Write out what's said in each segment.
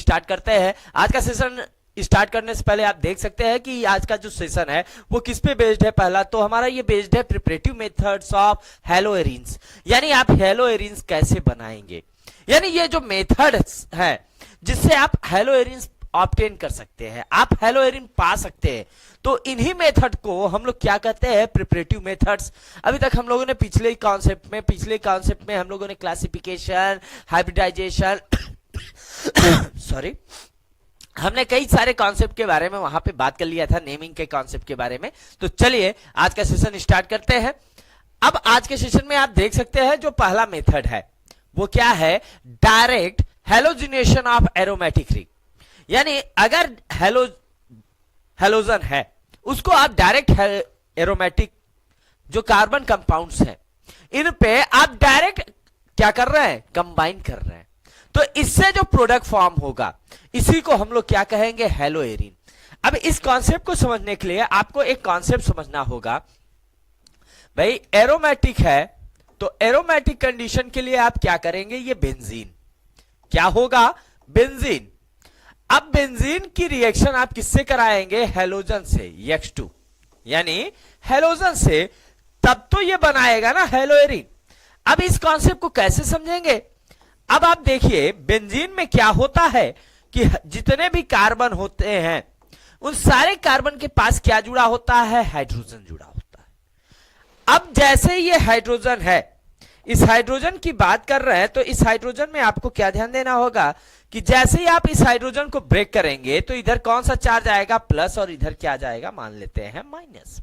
Start करते हैं। आज का सेशन स्टार्ट करने से पहले आप देख सकते हैं कि आज का जो सेशन है वो किस पे बेस्ड है। पहला तो हमारा ये बेस्ड है प्रिपरेटिव मेथड्स ऑफ हैलोएरिन्स, यानी आप हैलोएरिन्स कैसे बनाएंगे, यानी ये जो मेथड्स है जिससे आप हैलोएरिन्स ऑब्टेन कर सकते हैं, आप हैलोएरिन पा सकते हैं। तो इन्हीं मेथड को हम लोग क्या कहते हैं, प्रिपरेटिव मेथड्स। अभी तक हम लोगों ने पिछले कॉन्सेप्ट में हम लोगों ने क्लासिफिकेशन, हाइब्रिडाइजेशन सॉरी, हमने कई सारे कॉन्सेप्ट के बारे में वहां पे बात कर लिया था, नेमिंग के कॉन्सेप्ट के बारे में। तो चलिए आज का सेशन स्टार्ट करते हैं। अब आज के सेशन में आप देख सकते हैं जो पहला मेथड है वो क्या है, direct halogenation of aromatic ring. यानी अगर हैलोजन है उसको आप डायरेक्ट एरोमेटिक जो कार्बन कंपाउंड्स हैं इन पे आप डायरेक्ट क्या कर रहे हैं, कंबाइन कर रहे हैं। तो इससे जो प्रोडक्ट फॉर्म होगा इसी को हम लोग क्या कहेंगे, हैलोएरिन। अब इस कॉन्सेप्ट को समझने के लिए आपको एक कॉन्सेप्ट समझना होगा। भाई एरोमेटिक है तो एरोमेटिक कंडीशन के लिए आप क्या करेंगे, ये बेंजीन क्या होगा, बेंजीन। अब बेंजीन की रिएक्शन आप किससे कराएंगे, हैलोजन से, X2 यानी हैलोजन से, तब तो ये बनाएगा ना हैलोएरिन। अब इस कॉन्सेप्ट को कैसे समझेंगे, अब आप देखिए बेंजीन में क्या होता है कि जितने भी कार्बन होते हैं उन सारे कार्बन के पास क्या जुड़ा होता है, हाइड्रोजन जुड़ा होता है। अब जैसे ये हाइड्रोजन है, इस हाइड्रोजन की बात कर रहे हैं, तो इस हाइड्रोजन में आपको क्या ध्यान देना होगा कि जैसे ही आप इस हाइड्रोजन को ब्रेक करेंगे तो इधर कौन सा चार्ज आएगा, प्लस, और इधर क्या जाएगा, मान लेते हैं माइनस।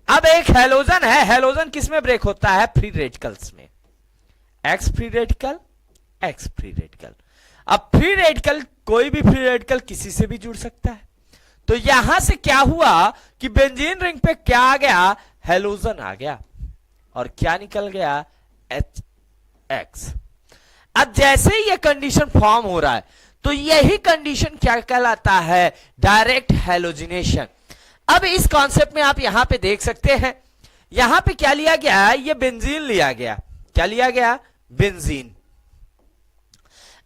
अब एक हैलोजन है, हैलोजन किस में ब्रेक होता है, फ्री रेडिकल्स में, x free radical, x free radical. अब फ्री रेडिकल, कोई भी फ्री रेडिकल किसी से भी जुड़ सकता है। तो यहां से क्या हुआ कि बेंजीन रिंग पे क्या आ गया, हैलोजन आ गया, और क्या निकल गया, HX। अब जैसे ही ये कंडीशन फॉर्म हो रहा है तो यही कंडीशन क्या कहलाता है, डायरेक्ट हैलोजिनेशन। अब इस कॉन्सेप्ट में आप यहां पे देख सकते हैं, यहां पे क्या लिया गया, ये बेंजीन लिया गया, क्या लिया गया, बेंजीन।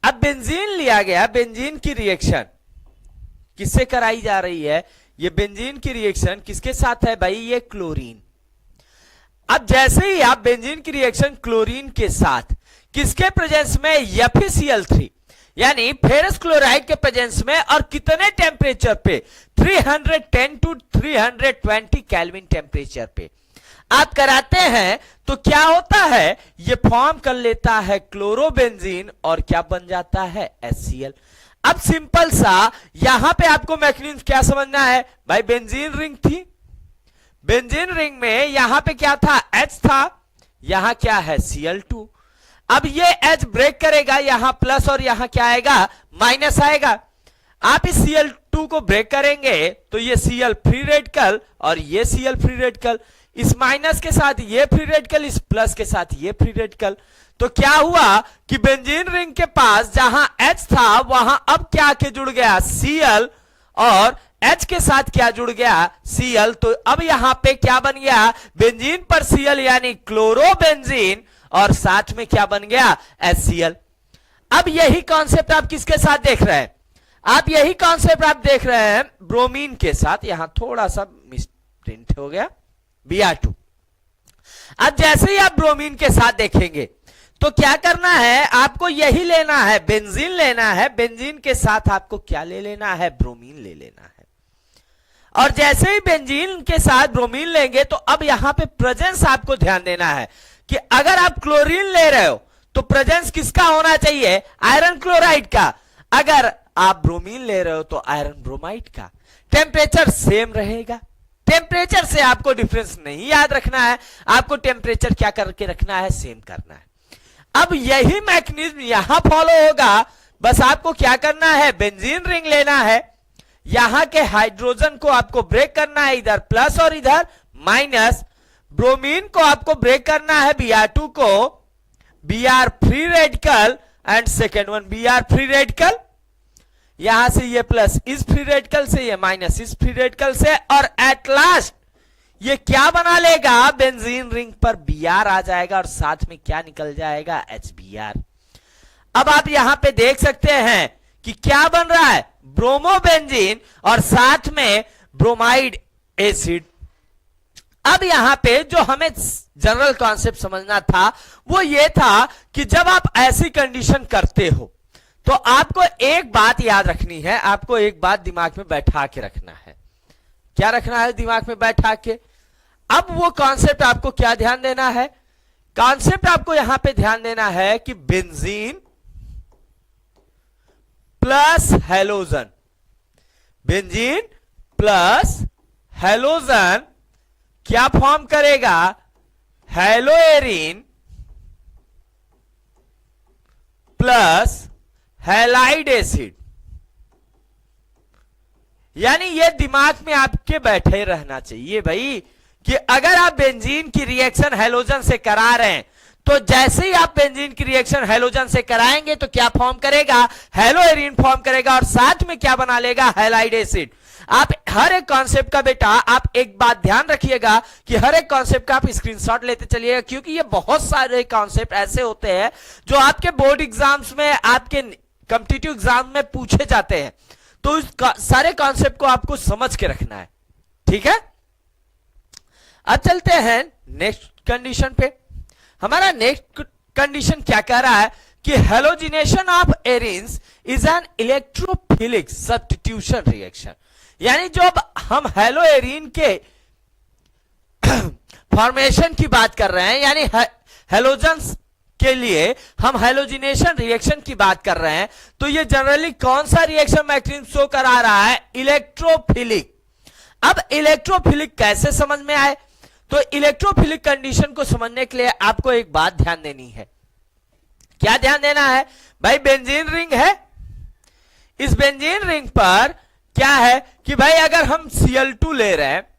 अब बेंजीन लिया गया, बेंजीन की रिएक्शन किससे कराई जा रही है, ये बेंजीन की रिएक्शन किसके साथ है भाई, ये क्लोरीन। अब जैसे ही आप बेंजीन की रिएक्शन क्लोरीन के साथ, किसके प्रेजेंस में, FeCl3 यानी फेरस क्लोराइड के प्रेजेंस में, और कितने टेम्परेचर पे, 310 to 320 केल्विन टेम्परेचर पे आप कराते हैं, तो क्या होता है, ये फॉर्म कर लेता है क्लोरोबेंजीन, और क्या बन जाता है, HCl। अब सिंपल सा यहां पे आपको मैकेनिज्म क्या समझना है भाई, बेंजीन रिंग थी, बेंजीन रिंग में यहां पे क्या था, H था, यहां क्या है, Cl2। अब ये H ब्रेक करेगा, यहां प्लस और यहां क्या आएगा, माइनस आएगा। आप इस Cl2 को ब्रेक करेंगे तो ये Cl फ्री रेडिकल और ये Cl फ्री रेडिकल, इस माइनस के साथ ये फ्री रेडिकल, इस प्लस के साथ ये फ्री रेडिकल। तो क्या हुआ कि बेंजीन रिंग के पास जहां H था वहां अब क्या आके जुड़ गया, Cl, और H के साथ क्या जुड़ गया, Cl। तो अब यहां पे क्या बन गया, बेंजीन पर Cl यानी क्लोरोबेंजीन, और साथ में क्या बन गया, HCl। अब यही कॉन्सेप्ट आप किसके साथ देख रहे हैं, आप यही कॉन्सेप्ट आप देख रहे हैं ब्रोमीन के साथ, यहां थोड़ा सा मिसप्रिंट हो गया, Br2। अब जैसे ही आप ब्रोमीन के साथ देखेंगे तो क्या करना है, आपको यही लेना है, बेंजीन लेना है, बेंजीन के साथ आपको क्या ले लेना है, ब्रोमीन ले लेना है। और जैसे ही बेंजीन के साथ ब्रोमीन लेंगे तो अब यहां पे प्रेजेंस आपको ध्यान देना है कि अगर आप क्लोरीन ले रहे हो तो प्रेजेंस किसका होना चाहिए, आयरन क्लोराइड का। अगर आप ब्रोमीन ले रहे हो तो आयरन ब्रोमाइड का। टेम्परेचर सेम रहेगा, टेम्परेचर से आपको डिफरेंस नहीं याद रखना है, आपको टेम्परेचर क्या करके रखना है, सेम करना है। अब यही मैकेनिज्म यहां फॉलो होगा, बस आपको क्या करना है, बेंजीन रिंग लेना है, यहां के हाइड्रोजन को आपको ब्रेक करना है, इधर प्लस और इधर माइनस। ब्रोमीन को आपको ब्रेक करना है, Br2 को, Br free radical, and second one Br free radical, यहां से ये प्लस इस फ्री रेडिकल से, ये माइनस इस फ्री रेडिकल से, और एट लास्ट ये क्या बना लेगा, बेंजीन रिंग पर Br आ जाएगा, और साथ में क्या निकल जाएगा, HBr। अब आप यहां पे देख सकते हैं कि क्या बन रहा है, ब्रोमोबेंजीन और साथ में ब्रोमाइड एसिड। अब यहां पे जो हमें जनरल कॉन्सेप्ट समझना था वो ये था कि जब आप ऐसी कंडीशन करते हो तो आपको एक बात याद रखनी है, आपको एक बात दिमाग में बैठा के रखना है। क्या रखना है दिमाग में बैठा के? अब वो कॉन्सेप्ट आपको क्या ध्यान देना है, कॉन्सेप्ट आपको यहां पे ध्यान देना है कि benzene plus halogen, benzene plus halogen क्या फॉर्म करेगा, हेलोएरिन प्लस हैलाइड एसिड। यानी ये दिमाग में आपके बैठे रहना चाहिए भाई कि अगर आप बेंजीन की रिएक्शन हेलोजन से करा रहे हैं तो जैसे ही आप बेंजीन की रिएक्शन हेलोजन से कराएंगे तो क्या फॉर्म करेगा, हेलोएरिन फॉर्म करेगा और साथ में क्या बना लेगा, हैलाइड एसिड। आप हर एक कॉन्सेप्ट का बेटा आप एक बात ध्यान रखिएगा कि हर एक कॉन्सेप्ट का आप स्क्रीनशॉट लेते चलिएगा, क्योंकि ये बहुत सारे कॉन्सेप्ट ऐसे होते हैं जो आपके बोर्ड एग्जाम्स में, आपके कॉम्पिटिटिव एग्जाम में पूछे जाते हैं। तो इस सारे कॉन्सेप्ट को आपको समझ के रखना है, ठीक है। अब चलते हैं नेक्स्ट कंडीशन पे। हमारा नेक्स्ट कंडीशन क्या कह रहा है कि halogenation of arenes is an electrophilic substitution reaction. यानी जब हम हेलोएरिन के फॉर्मेशन की बात कर रहे हैं, यानी हेलोजन्स के लिए हम हेलोजिनेशन रिएक्शन की बात कर रहे हैं, तो ये जनरली कौन सा रिएक्शन मैकेनिज्म शो करा रहा है, इलेक्ट्रोफिलिक। अब इलेक्ट्रोफिलिक कैसे समझ में आए, तो इलेक्ट्रोफिलिक कंडीशन को समझने के लिए आपको एक बात ध्यान देनी है। क्या ध्यान देना है भाई, बेंजीन रिंग है, इस बेंजीन रिंग पर क्या है कि भाई अगर हम Cl2 ले रहे हैं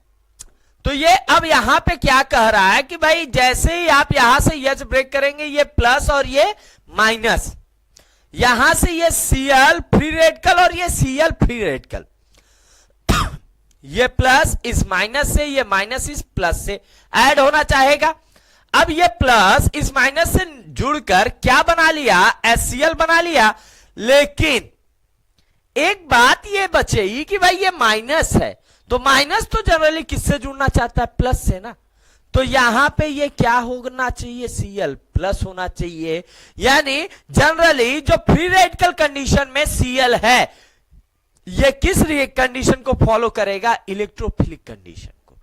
तो ये अब यहां पे क्या कह रहा है कि भाई जैसे ही आप यहां से H ब्रेक करेंगे ये प्लस और ये माइनस, यहां से ये Cl फ्री रेडिकल और ये Cl फ्री रेडिकल, ये प्लस इस माइनस से, ये माइनस इस प्लस से ऐड होना चाहेगा। अब ये प्लस इस माइनस से जुड़कर क्या बना लिया, HCl बना लिया। लेकिन एक बात ये बचेगी कि भाई ये माइनस है, तो माइनस तो जनरली किससे जुड़ना चाहता है, प्लस से ना। तो यहां पे ये क्या होना चाहिए, Cl प्लस होना चाहिए। यानी जनरली जो फ्री रेडिकल कंडीशन में Cl है, ये किस कंडीशन को फॉलो करेगा, इलेक्ट्रोफिलिक कंडीशन को।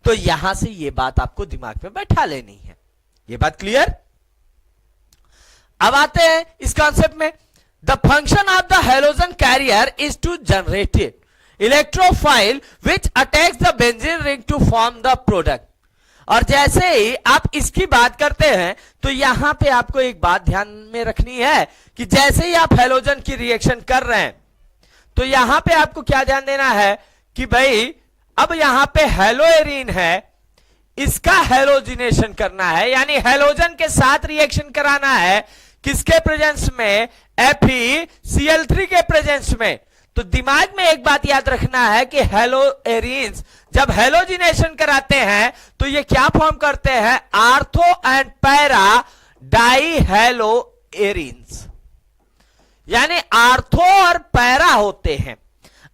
तो यहां से ये बात आपको दिमाग में बैठा लेनी है। ये बात क्लियर? अब आते हैं इस कॉन्सेप्ट में। The function of the halogen carrier is to generate electrophile which attacks the benzene ring to form the product. और जैसे ही आप इसकी बात करते हैं तो यहां पे आपको एक बात ध्यान में रखनी है कि जैसे ही आप हेलोजन की रिएक्शन कर रहे हैं तो यहां पे आपको क्या ध्यान देना है कि भाई अब यहां पे हेलोएरिन है, इसका हेलोजिनेशन करना है, यानी हेलोजन के साथ रिएक्शन कराना है। किसके प्रेजेंस में, FeCl3 के प्रेजेंस में। तो दिमाग में एक बात याद रखना है कि हेलोएरिन्स जब हेलोजिनेशन कराते हैं तो ये क्या फॉर्म करते हैं, आर्थो एंड पैरा डाइहेलोएरिन्स। यानी आर्थो और पैरा होते हैं।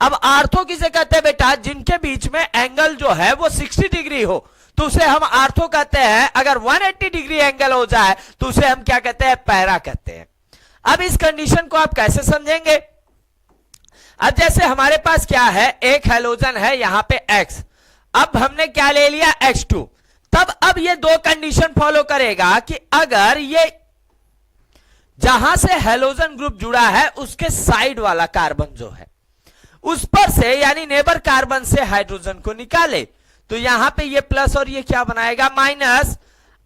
अब आर्थो किसे कहते हैं बेटा, जिनके बीच में एंगल जो है वो 60 डिग्री हो तो उसे हम आर्थो कहते हैं। अगर 180 डिग्री एंगल हो जाए तो उसे हम क्या कहते हैं, पैरा कहते हैं। अब इस कंडीशन को आप कैसे समझेंगे, अब जैसे हमारे पास क्या है, एक हेलोजन है यहां पे X, अब हमने क्या ले लिया X2, तब अब ये दो कंडीशन फॉलो करेगा कि अगर ये जहां से हेलोजन ग्रुप जुड़ा है उसके साइड वाला कार्बन जो है उस पर से, यानी नेबर कार्बन से हाइड्रोजन को निकाले, तो यहां पे ये प्लस और ये क्या बनाएगा, माइनस।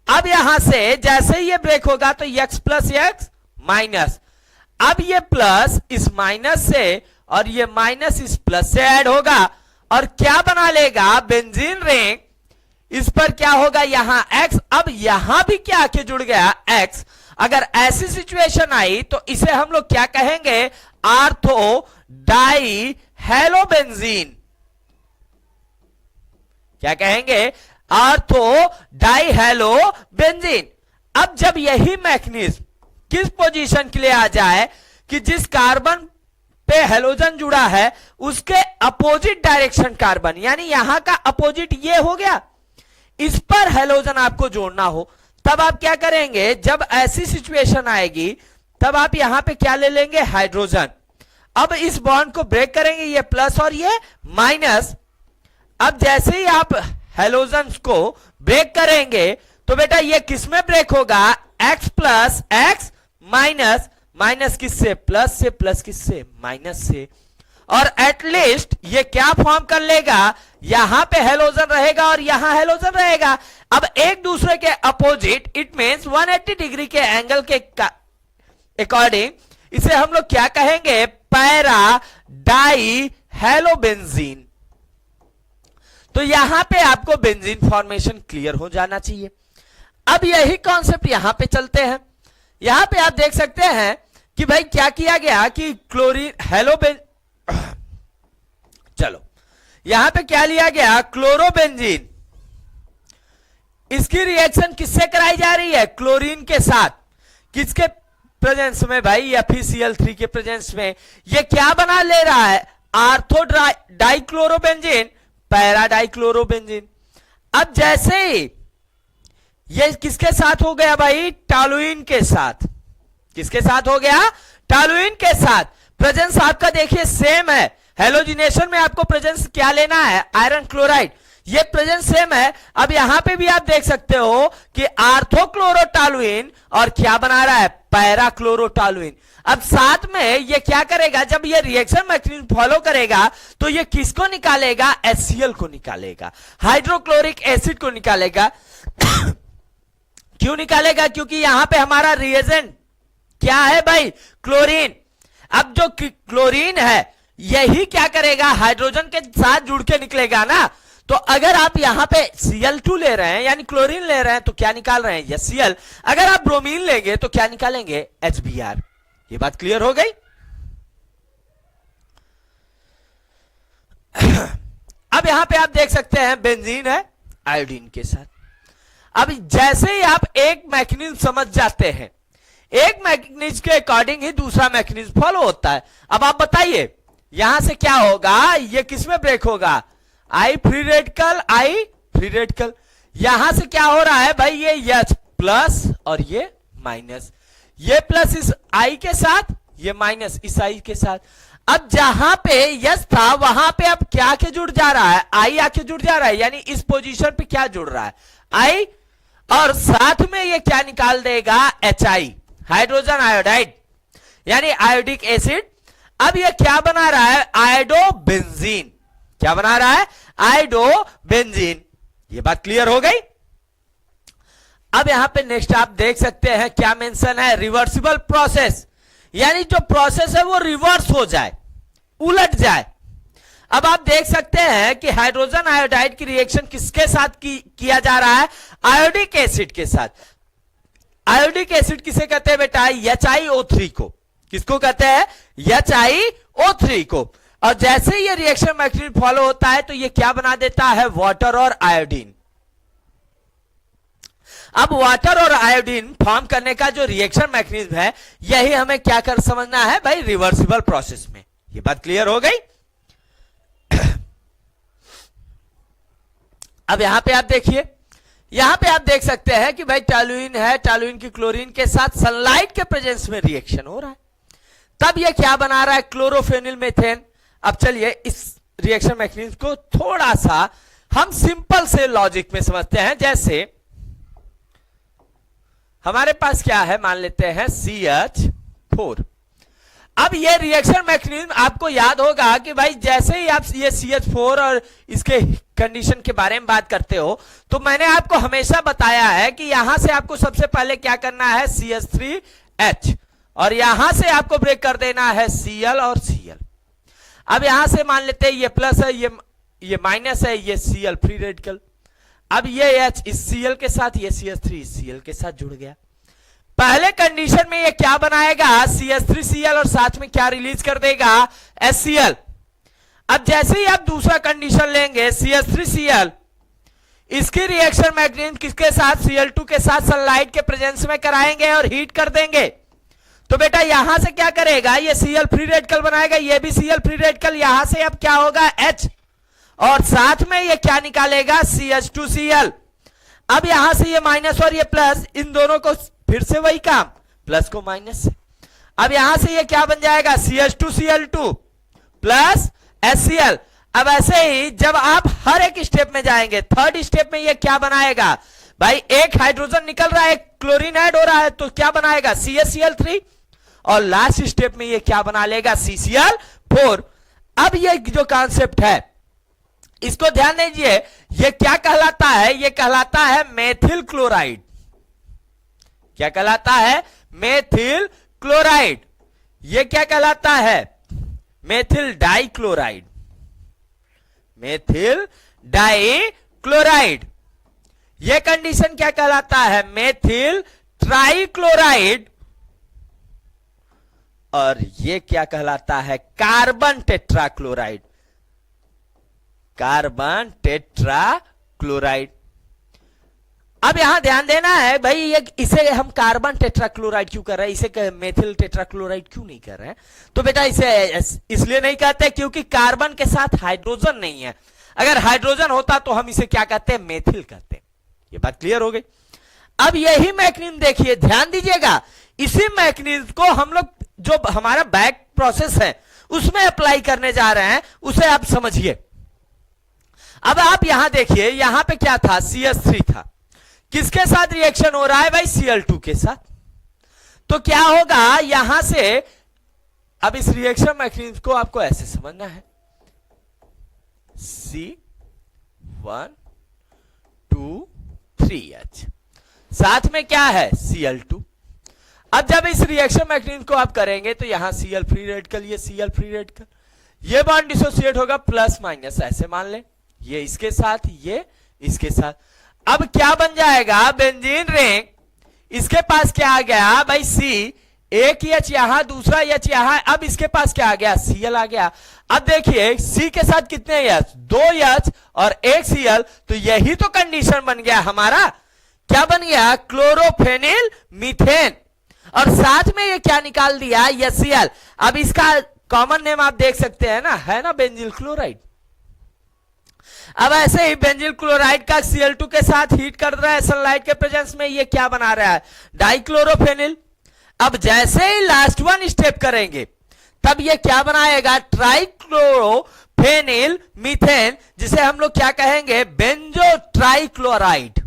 अब यहां से जैसे ही ये ब्रेक होगा तो x प्लस x माइनस, अब ये प्लस इस माइनस से और ये माइनस इस प्लस से ऐड होगा और क्या बना लेगा, बेंजीन रिंग। इस पर क्या होगा, यहां x, अब यहां भी क्या आके जुड़ गया x। अगर ऐसी सिचुएशन आई तो इसे हम लोग क्या कहेंगे, आर्थो डाई हेलोबेंजीन। क्या कहेंगे, आर्थो डाई हेलोबेंजीन। अब जब यही मैकेनिज्म किस पोजीशन के लिए आ जाए कि जिस कार्बन पे हेलोजन जुड़ा है उसके अपोजिट डायरेक्शन कार्बन, यानी यहां का अपोजिट ये हो गया, इस पर हेलोजन आपको जोड़ना हो, तब आप क्या करेंगे, जब ऐसी सिचुएशन आएगी तब आप यहां पे क्या ले लेंगे, हाइड्रोजन। अब इस बॉन्ड को ब्रेक करेंगे, ये प्लस और ये माइनस। अब जैसे ही आप हेलोजन को ब्रेक करेंगे तो बेटा ये किस में ब्रेक होगा, x plus x minus, minus किससे, प्लस से, प्लस किससे, माइनस से। और एटलीस्ट ये क्या फॉर्म कर लेगा, यहां पे हेलोजन रहेगा और यहां हेलोजन रहेगा। अब एक दूसरे के अपोजिट, इट मींस 180 डिग्री के एंगल के अकॉर्डिंग इसे हम लोग क्या कहेंगे, पैरा डाई हेलोबेंजीन। तो यहां पे आपको बेंजीन फॉर्मेशन क्लियर हो जाना चाहिए। अब यही कॉन्सेप्ट यहां पे चलते हैं। यहां पे आप देख सकते हैं कि भाई क्या किया गया कि क्लोरीन हेलोबेन, चलो यहां पे क्या लिया गया, क्लोरोबेंजीन। इसकी रिएक्शन किससे कराई जा रही है, क्लोरीन के साथ। किसके प्रेजेंस में भाई, FeCl3 के प्रेजेंस में। ये क्या बना ले रहा है, आर्थो डाइक्लोरोबेंजीन, पैरा डाइक्लोरोबेंजीन। अब जैसे ही ये किसके साथ हो गया भाई, टॉलुइन के साथ। किसके साथ हो गया, टॉलुइन के साथ। प्रेजेंस आपका देखिए सेम है, हेलोजिनेशन में आपको प्रेजेंस क्या लेना है, आयरन क्लोराइड, ये प्रेजेंस सेम है। अब यहां पे भी आप देख सकते हो कि आर्थोक्लोरोटॉलुइन और क्या बना रहा है, पैराक्लोरोटॉलुइन। अब साथ में ये क्या करेगा, जब ये रिएक्शन मैकेनिज्म फॉलो करेगा तो ये किसको निकालेगा, HCl को निकालेगा, हाइड्रोक्लोरिक एसिड को निकालेगा। क्यों निकालेगा, क्योंकि यहां पे हमारा रिएजेंट क्या है भाई, क्लोरीन। अब जो क्लोरीन है यही क्या करेगा, हाइड्रोजन के साथ जुड़ के निकलेगा ना। तो अगर आप यहां पे Cl2 ले रहे हैं यानी क्लोरीन ले रहे हैं तो क्या निकाल रहे हैं, HCl। अगर आप ब्रोमीन लेंगे तो क्या निकालेंगे, HBr। ये बात क्लियर हो गई। अब यहां पे आप देख सकते हैं बेंजीन है आयोडीन के साथ। अब जैसे ही आप एक मैकेनिज्म समझ जाते हैं, एक मैकेनिज्म के अकॉर्डिंग ही दूसरा मैकेनिज्म फॉलो होता है। अब आप बताइए यहां से क्या होगा, ये किसमें ब्रेक होगा, आई फ्री रेडिकल, आई फ्री रेडिकल। यहां से क्या हो रहा है भाई, ये H प्लस और ये माइनस, ये प्लस इस आई के साथ, ये माइनस इस आई के साथ। अब जहां पे यस था वहां पे अब क्या के जुड़ जा रहा है, आई आके जुड़ जा रहा है, यानी इस पोजीशन पे क्या जुड़ रहा है, आई, और साथ में ये क्या निकाल देगा, HI, हाइड्रोजन आयोडाइड, यानी आयोडिक एसिड। अब ये क्या बना रहा है, आयोडोबेंजीन। क्या बना रहा है, आयोडोबेंजीन। ये बात क्लियर हो गई। अब यहां पे नेक्स्ट आप देख सकते हैं क्या मेंशन है, रिवर्सिबल प्रोसेस, यानी जो प्रोसेस है वो रिवर्स हो जाए, उलट जाए। अब आप देख सकते हैं कि हाइड्रोजन आयोडाइड की रिएक्शन किसके साथ किया जा रहा है, आयोडिक एसिड के साथ। आयोडिक एसिड किसे कहते हैं बेटा, HiO3 को। किसको कहते हैं, HiO3 को। और जैसे ही ये रिएक्शन मैकेनिज्म फॉलो होता है तो ये क्या बना देता है, वाटर और आयोडीन। अब वाटर और आयोडीन फॉर्म करने का जो रिएक्शन मैकेनिज्म है यही हमें क्या कर समझना है भाई, रिवर्सिबल प्रोसेस में। ये बात क्लियर हो गई। अब यहां पे आप देखिए, यहां पे आप देख सकते हैं कि भाई टॉलुइन है, टॉलुइन की क्लोरीन के साथ सनलाइट के प्रेजेंस में रिएक्शन हो रहा है, तब ये क्या बना रहा है, क्लोरोफेनिल मेथेन। अब चलिए इस रिएक्शन मैकेनिज्म को थोड़ा सा हम सिंपल से लॉजिक में समझते हैं। जैसे हमारे पास क्या है, मान लेते हैं CH4। अब ये रिएक्शन मैकेनिज्म आपको याद होगा कि भाई जैसे ही आप ये CH4 और इसके कंडीशन के बारे में बात करते हो तो मैंने आपको हमेशा बताया है कि यहां से आपको सबसे पहले क्या करना है, CH3H, और यहां से आपको ब्रेक कर देना है Cl और Cl। अब यहां से मान लेते हैं ये प्लस है, ये माइनस है, ये Cl फ्री रेडिकल। अब ये H इस Cl के साथ, ये CH3 इस Cl के साथ जुड़ गया। पहले कंडीशन में ये क्या बनाएगा, CH3Cl, और साथ में क्या रिलीज कर देगा, HCl। अब जैसे ही आप दूसरा कंडीशन लेंगे CH3Cl, इसकी रिएक्शन मैकेनिज्म किसके साथ, Cl2 के साथ सनलाइट के प्रेजेंस में कराएंगे और हीट कर देंगे। तो बेटा यहां से क्या करेगा, ये Cl फ्री रेडिकल बनाएगा, ये भी Cl फ्री रेडिकल, यहां से अब क्या होगा H, और साथ में ये क्या निकालेगा CH2Cl। अब यहां से ये माइनस और ये प्लस, इन दोनों को फिर से वही काम, प्लस को माइनस से। अब यहां से ये क्या बन जाएगा CH2Cl2 प्लस HCl। अब ऐसे ही जब आप हर एक स्टेप में जाएंगे, थर्ड स्टेप में ये क्या बनाएगा भाई, एक हाइड्रोजन निकल रहा है, एक क्लोरीन ऐड हो रहा है, तो क्या बनाएगा CaCl3, और लास्ट स्टेप में ये क्या बना लेगा CCl4। अब ये जो कॉन्सेप्ट है इसको ध्यान दीजिए, ये क्या कहलाता है, ये कहलाता है मेथिल क्लोराइड। क्या कहलाता है, मेथिल क्लोराइड। ये क्या कहलाता है, मेथिल डाइक्लोराइड, मेथिल डाइक्लोराइड। ये कंडीशन क्या कहलाता है, मेथिल ट्राइक्लोराइड। और ये क्या कहलाता है, कार्बन टेट्राक्लोराइड, कार्बन टेट्राक्लोराइड। अब यहां ध्यान देना है भाई, ये इसे हम कार्बन टेट्राक्लोराइड क्यों कर रहे हैं, इसे मेथिल टेट्राक्लोराइड क्यों नहीं कर रहे हैं। तो बेटा इसे इसलिए नहीं कहते क्योंकि कार्बन के साथ हाइड्रोजन नहीं है। अगर हाइड्रोजन होता तो हम इसे क्या कहते हैं, मेथिल कहते हैं। ये बात क्लियर हो गई। अब यही मैकेनिज्म देखिए, ध्यान दीजिएगा, इसी मैकेनिज्म को हम लोग जो हमारा बैक प्रोसेस है उसमें अप्लाई करने जा रहे हैं, उसे आप समझिए। अब आप यहां देखिए, यहां पे क्या था, CH3 था, किसके साथ रिएक्शन हो रहा है भाई, Cl2 के साथ। तो क्या होगा यहां से, अब इस रिएक्शन मैकेनिज्म को आपको ऐसे समझना है, C123H, साथ में क्या है Cl2। अब जब इस रिएक्शन मैकेनिज्म को आप करेंगे तो यहां Cl फ्री रेडिकल, ये Cl फ्री रेडिकल, ये बॉन्ड डिसोसिएट होगा प्लस माइनस, ऐसे मान ले, ये इसके साथ, ये इसके साथ। अब क्या बन जाएगा, बेंजीन रिंग। इसके पास क्या आ गया भाई C, एक H यहां, दूसरा H यहां, अब इसके पास क्या आ गया, Cl आ गया। अब देखिए C के साथ कितने H, 2 H और 1 Cl, तो यही तो कंडीशन बन गया हमारा, क्या बन गया, क्लोरोफेनिल मीथेन। और साथ में ये क्या निकाल दिया, HCl। अब इसका कॉमन नेम आप देख सकते हैं ना, है ना बेंजील क्लोराइड। अब ऐसे ही बेंजील क्लोराइड का Cl2 के साथ हीट कर रहा है सनलाइट के प्रेजेंस में, ये क्या बना रहा है, डाइक्लोरोफेनिल। अब जैसे ही लास्ट वन स्टेप करेंगे तब ये क्या बनाएगा, ट्राइक्लोरोफेनिल मीथेन, जिसे हम लोग क्या कहेंगे, बेंजो ट्राइक्लोराइड।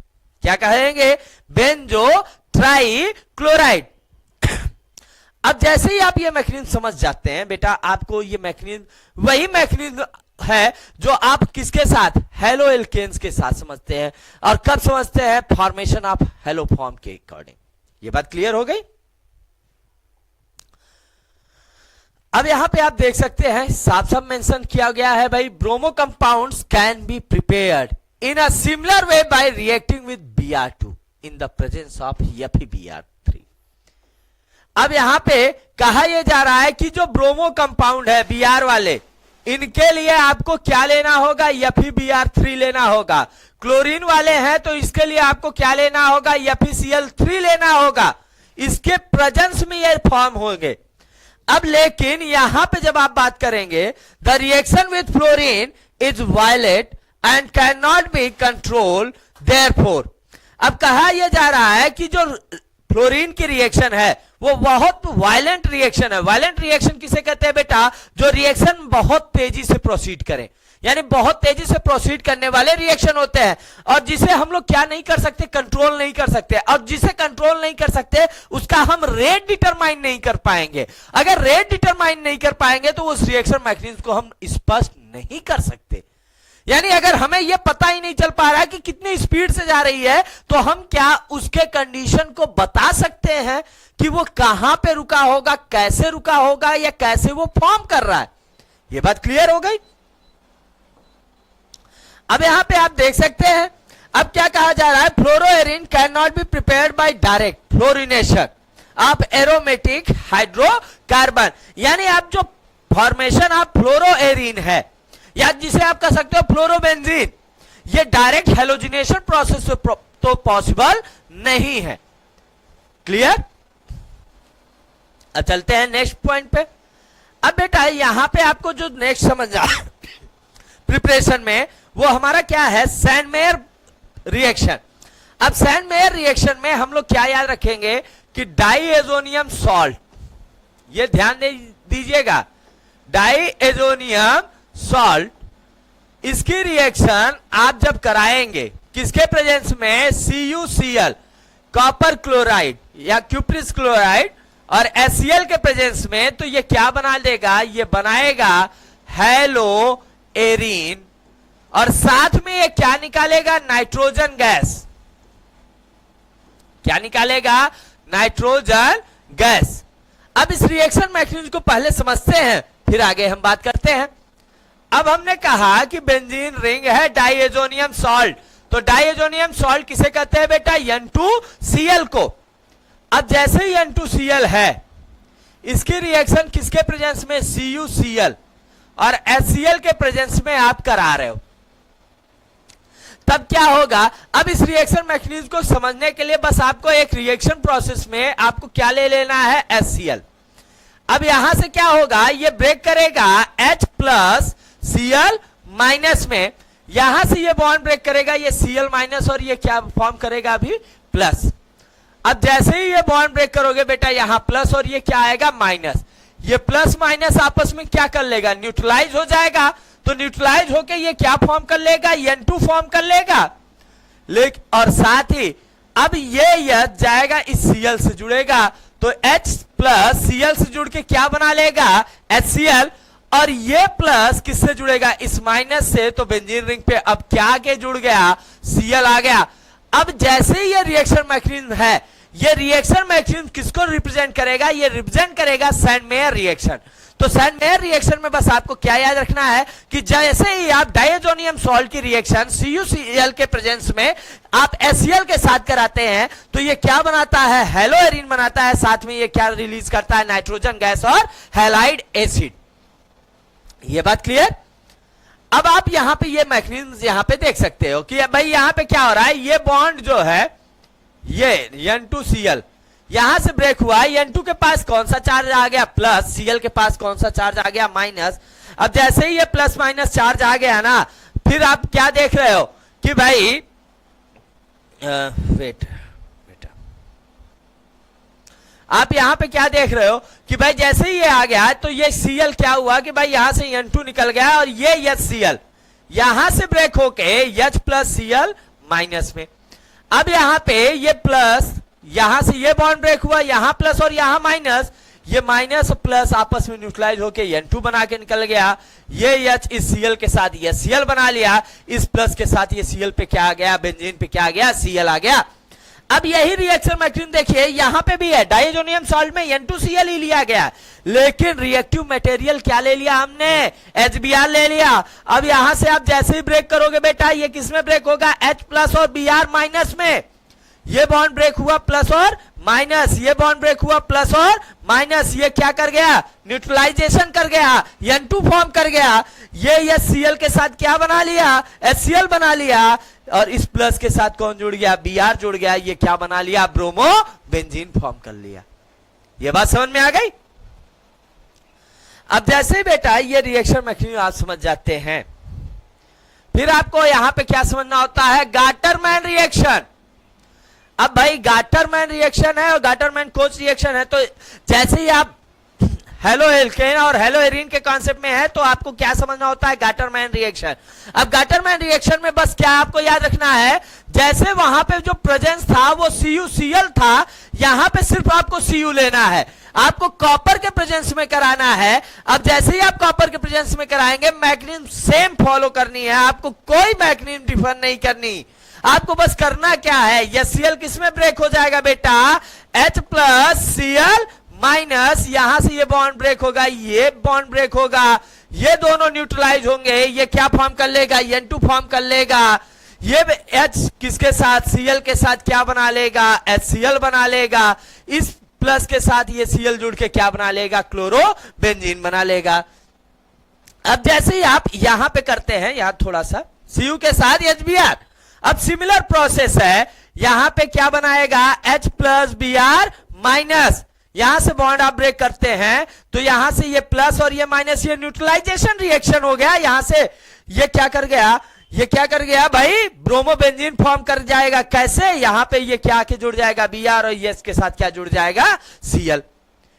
क्या कहेंगे, बेंजो ट्राइक्लोराइड। अब जैसे ही आप ये मैकेनिज्म समझ जाते हैं बेटा, आपको ये मैकेनिज्म वही मैकेनिज्म है जो आप किसके साथ, हेलो एल्केन्स के साथ समझते हैं। और कब समझते हैं, फॉर्मेशन ऑफ हेलो फॉर्म के अकॉर्डिंग। ये बात क्लियर हो गई। अब यहां पे आप देख सकते हैं, साफ साफ मेंशन किया गया है भाई, bromo compounds can be prepared in a similar way by reacting with Br2 in the presence of FeBr3। अब यहां पे कहा यह जा रहा है कि जो ब्रोमो कंपाउंड है Br वाले, इनके लिए आपको क्या लेना होगा, FeBr3 लेना होगा। क्लोरीन वाले हैं तो इसके लिए आपको क्या लेना होगा, FeCl3 लेना होगा। इसके प्रेजेंस में ये फॉर्म होंगे। अब लेकिन यहां पे जब आप बात करेंगे, the reaction with fluorine is violent and can not be control therefore. अब कहा यह जा रहा है कि जो फ्लोरीन की रिएक्शन है वो बहुत वायलेंट रिएक्शन है। वायलेंट रिएक्शन किसे कहते हैं बेटा, जो रिएक्शन बहुत तेजी से प्रोसीड करे, यानी बहुत तेजी से प्रोसीड करने वाले रिएक्शन होते हैं, और जिसे हम लोग क्या नहीं कर सकते, कंट्रोल नहीं कर सकते। और जिसे कंट्रोल नहीं कर सकते उसका हम रेट डिटरमाइन नहीं कर पाएंगे। अगर रेट डिटरमाइन नहीं कर पाएंगे तो उस रिएक्शन मैकेनिज्म को हम स्पष्ट नहीं कर सकते। यानी अगर हमें यह पता ही नहीं चल पा रहा है कि कितनी स्पीड से जा रही है, तो हम क्या उसके कंडीशन को बता सकते हैं कि वो कहां पे रुका होगा, कैसे रुका होगा, या कैसे वो फॉर्म कर रहा है। ये बात क्लियर हो गई। अब यहां पे आप देख सकते हैं, अब क्या कहा जा रहा है, fluoroarene can not be prepared by direct fluorination of aromatic hydrocarbon. यानी आप जो फॉर्मेशन ऑफ फ्लोरोएरिन है, या जिसे आप कह सकते हो फ्लोरोबेंजीन, ये डायरेक्ट हेलोजिनेशन प्रोसेस से तो पॉसिबल नहीं है। क्लियर। अब चलते हैं नेक्स्ट पॉइंट पे। अब बेटा यहां पे आपको जो नेक्स्ट समझना प्रिपरेशन में वो हमारा क्या है, सैंडमेयर रिएक्शन। अब सैंडमेयर रिएक्शन में हम लोग क्या याद रखेंगे कि डाईएजोनियम सॉल्ट, ये ध्यान दीजिएगा, डाईएजोनियम सॉल्ट, इसकी रिएक्शन आप जब कराएंगे किसके प्रेजेंस में, CuCl कॉपर क्लोराइड या क्यूप्रिस क्लोराइड और HCl के प्रेजेंस में, तो ये क्या बना देगा, ये बनाएगा हेलो एरीन और साथ में ये क्या निकालेगा, नाइट्रोजन गैस। क्या निकालेगा, नाइट्रोजन गैस। अब इस रिएक्शन मैकेनिज्म को पहले समझते हैं फिर आगे हम बात करते हैं। अब हमने कहा कि बेंजीन रिंग है डाईएजोनियम सॉल्ट, तो डाईएजोनियम सॉल्ट किसे कहते हैं बेटा, N2Cl को। अब जैसे ही N2Cl है, इसकी रिएक्शन किसके प्रेजेंस में, CuCl और HCl के प्रेजेंस में आप करा रहे हो, तब क्या होगा। अब इस रिएक्शन मैकेनिज्म को समझने के लिए बस आपको एक रिएक्शन प्रोसेस में आपको क्या ले लेना है, HCl। अब यहां से क्या होगा, ये ब्रेक करेगा H प्लस Cl माइनस में, यहां से ये बॉन्ड ब्रेक करेगा, ये Cl माइनस और ये क्या फॉर्म करेगा अभी, प्लस। अब जैसे ही ये बॉन्ड ब्रेक करोगे बेटा, यहां प्लस और ये क्या आएगा, माइनस। ये प्लस माइनस आपस में क्या कर लेगा, न्यूट्रलाइज हो जाएगा। तो न्यूट्रलाइज होके ये क्या फॉर्म कर लेगा, N2 फॉर्म कर लेगा। और साथ ही अब ये जाएगा इस Cl से जुड़ेगा, तो H प्लस Cl से जुड़ के क्या बना लेगा, HCl, और ये प्लस किससे जुड़ेगा, इस माइनस से, तो बेंजीन रिंग पे अब क्या आके जुड़ गया, Cl आ गया। अब जैसे ये रिएक्शन मैकेनिज्म है, ये रिएक्शन मैकेनिज्म किसको रिप्रेजेंट करेगा, ये रिप्रेजेंट करेगा सैंडमेयर रिएक्शन। तो सैंडमेयर रिएक्शन में बस आपको क्या याद रखना है कि जैसे ही आप डाईएजोनियम सॉल्ट की रिएक्शन CuCl के प्रेजेंस में आप HCl के साथ कराते हैं, तो ये क्या बनाता है, हेलो एरीन बनाता है, साथ में ये क्या रिलीज करता है, नाइट्रोजन गैस और हैलाइड एसिड। ये बात क्लियर। अब आप यहां पे ये मैकेनिज्म यहां पे देख सकते हो कि भाई यहां पे क्या हो रहा है, ये बॉन्ड जो है ये N2Cl यहां से ब्रेक हुआ, N2 के पास कौन सा चार्ज आ गया, प्लस, Cl के पास कौन सा चार्ज आ गया, माइनस। अब जैसे ही ये प्लस माइनस चार्ज आ गया ना, फिर आप क्या देख रहे हो कि भाई वेट बेटा, आप यहां पे क्या देख रहे हो कि भाई जैसे ही ये आ गया तो ये Cl क्या हुआ कि भाई यहां से N2 निकल गया और ये HCl यहां से ब्रेक होके H प्लस Cl माइनस में। अब यहां पे ये प्लस, यहां से ये बॉन्ड ब्रेक हुआ, यहां प्लस और यहां माइनस, ये माइनस और प्लस आपस में न्यूट्रलाइज होके N2 बना के निकल गया। ये H इस Cl के साथ ये Cl बना लिया, इस प्लस के साथ ये Cl पे क्या आ गया, बेंजीन पे क्या आ गया, Cl आ गया। अब यही रिएक्शन मैकेनिज्म देखिए यहां पे भी है, डाईएजोनियम सॉल्ट में N2Cl ही लिया गया, लेकिन रिएक्टिव मटेरियल क्या ले लिया हमने, HBr ले लिया। अब यहां से आप जैसे ही ब्रेक करोगे बेटा, ये किस में ब्रेक होगा, H प्लस और Br माइनस में। ये बॉन्ड ब्रेक हुआ प्लस और माइनस, ये बॉन्ड ब्रेक हुआ प्लस और माइनस, ये क्या कर गया, न्यूट्रलाइजेशन कर गया, N2 फॉर्म कर गया। ये Cl के साथ क्या बना लिया, HCl बना लिया, और इस प्लस के साथ कौन जुड़ गया, Br जुड़ गया, ये क्या बना लिया, ब्रोमो बेंजीन फॉर्म कर लिया। ये बात समझ में आ गई। अब जैसे बेटा ये रिएक्शन मैकेनिज्म आप समझ जाते हैं, फिर आपको यहां पे क्या समझना होता है, गाटरमैन रिएक्शन। अब भाई गाटरमैन रिएक्शन है और गाटरमैन कोच रिएक्शन है, तो जैसे ही आप हेलो एल्केन और हेलो एरीन के कॉन्सेप्ट में है, तो आपको क्या समझना होता है, गाटरमैन रिएक्शन। अब गाटरमैन रिएक्शन में बस क्या आपको याद रखना है, जैसे वहां पे जो प्रेजेंस था वो CuCl था, यहां पे सिर्फ आपको Cu लेना है, आपको कॉपर के प्रेजेंस में कराना है। अब जैसे ही आप कॉपर के प्रेजेंस में कराएंगे, मैकेनिज्म सेम फॉलो करनी है, आपको कोई मैकेनिज्म डिफर नहीं करनी। आपको बस करना क्या है, ये Cl किसमें ब्रेक हो जाएगा बेटा, H प्लस Cl माइनस, यहां से ये बॉन्ड ब्रेक होगा, ये बॉन्ड ब्रेक होगा, ये दोनों न्यूट्रलाइज होंगे, ये क्या फॉर्म कर लेगा, N2 फॉर्म कर लेगा। ये H किसके साथ, Cl के साथ क्या बना लेगा, HCl बना लेगा, इस प्लस के साथ ये Cl जुड़ के क्या बना लेगा, क्लोरो बेंजीन बना लेगा। अब जैसे ही आप यहां पे करते हैं, यहां थोड़ा सा Cu के साथ HBr, अब सिमिलर प्रोसेस है, यहां पे क्या बनाएगा, H प्लस Br माइनस, यहां से बॉन्ड आप ब्रेक करते हैं तो यहां से ये प्लस और ये माइनस, ये न्यूट्रलाइजेशन रिएक्शन हो गया। यहां से ये क्या कर गया, ये क्या कर गया भाई, ब्रोमोबेंजीन फॉर्म कर जाएगा। कैसे, यहां पे ये क्या के जुड़ जाएगा, Br और यस के साथ क्या जुड़ जाएगा, Cl।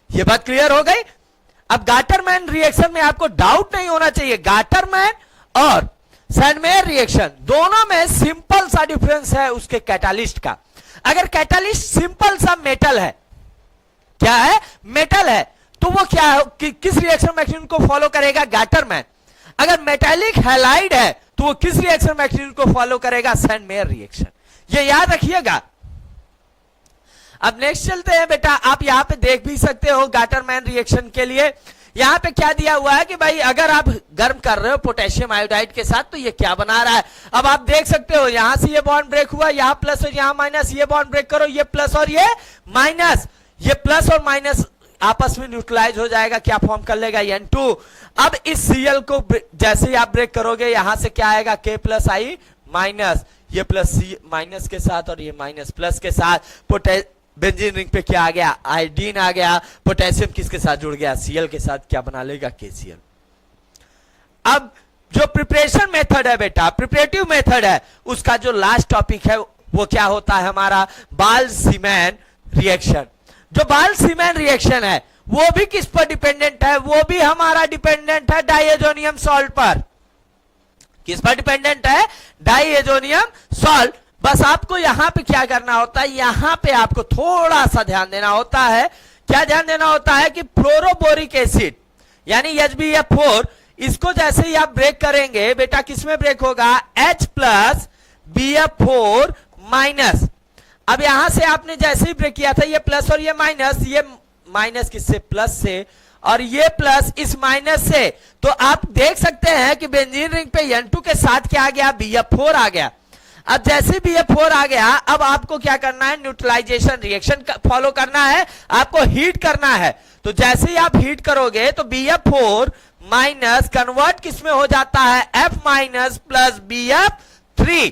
ये बात क्लियर हो गई। अब गाटरमैन रिएक्शन में आपको डाउट नहीं होना चाहिए, गाटरमैन और सैंडमेयर रिएक्शन दोनों में सिंपल सा डिफरेंस है उसके कैटालिस्ट का। अगर कैटालिस्ट सिंपल सा मेटल है, क्या है, मेटल है, तो वो क्या है, किस रिएक्शन मैकेनिज्म को फॉलो करेगा, गाटरमैन। अगर मेटालिक हैलाइड है तो वो किस रिएक्शन मैकेनिज्म को फॉलो करेगा, सैंडमेयर रिएक्शन। ये याद रखिएगा। अब नेक्स्ट चलते हैं बेटा, आप यहां पे देख भी सकते हो गाटरमैन रिएक्शन के लिए यहां पे क्या दिया हुआ है कि भाई अगर आप गर्म कर रहे हो पोटेशियम आयोडाइड के साथ तो ये क्या बना रहा है। अब आप देख सकते हो यहां से ये बॉन्ड ब्रेक हुआ, यहां प्लस और यहां माइनस, ये बॉन्ड ब्रेक करो, ये प्लस और ये माइनस, ये प्लस और माइनस आपस में न्यूट्रलाइज हो जाएगा, क्या फॉर्म कर लेगा, N2। अब इस Cl को जैसे ही आप ब्रेक करोगे यहां से क्या आएगा, K प्लस आई माइनस, ये प्लस C माइनस के साथ और ये माइनस प्लस के साथ, बेंजीन रिंग पे क्या आ गया, आयोडीन आ गया, पोटेशियम किसके साथ जुड़ गया, Cl के साथ, क्या बना लेगा, KCl। अब जो प्रिपरेशन मेथड है बेटा, प्रिपरेटिव मेथड है, उसका जो लास्ट टॉपिक है वो क्या होता है हमारा, बाल्स-सीमैन रिएक्शन। जो बाल्स-सीमैन रिएक्शन है वो भी किस पर डिपेंडेंट है, वो भी हमारा डिपेंडेंट है डाइएजोनियम सॉल्ट पर। किस पर डिपेंडेंट है, डाइएजोनियम सॉल्ट। बस आपको यहां पे क्या करना होता है, यहां पे आपको थोड़ा सा ध्यान देना होता है। क्या ध्यान देना होता है कि फ्लोरोबोरिक एसिड यानी HbF4, इसको जैसे ही आप ब्रेक करेंगे बेटा किसमें ब्रेक होगा, H प्लस BF4 माइनस। अब यहां से आपने जैसे ही ब्रेक किया था ये प्लस और ये माइनस किससे, प्लस से, और ये प्लस इस माइनस से, तो आप देख सकते हैं कि बेंजीन रिंग पे N2 के साथ क्या आ गया, BF4 आ गया। अब जैसे BF4 आ गया, अब आपको क्या करना है, न्यूट्रलाइजेशन रिएक्शन फॉलो करना है, आपको हीट करना है। तो जैसे ही आप हीट करोगे तो BF4 माइनस कन्वर्ट किसमें हो जाता है, F माइनस प्लस BF3।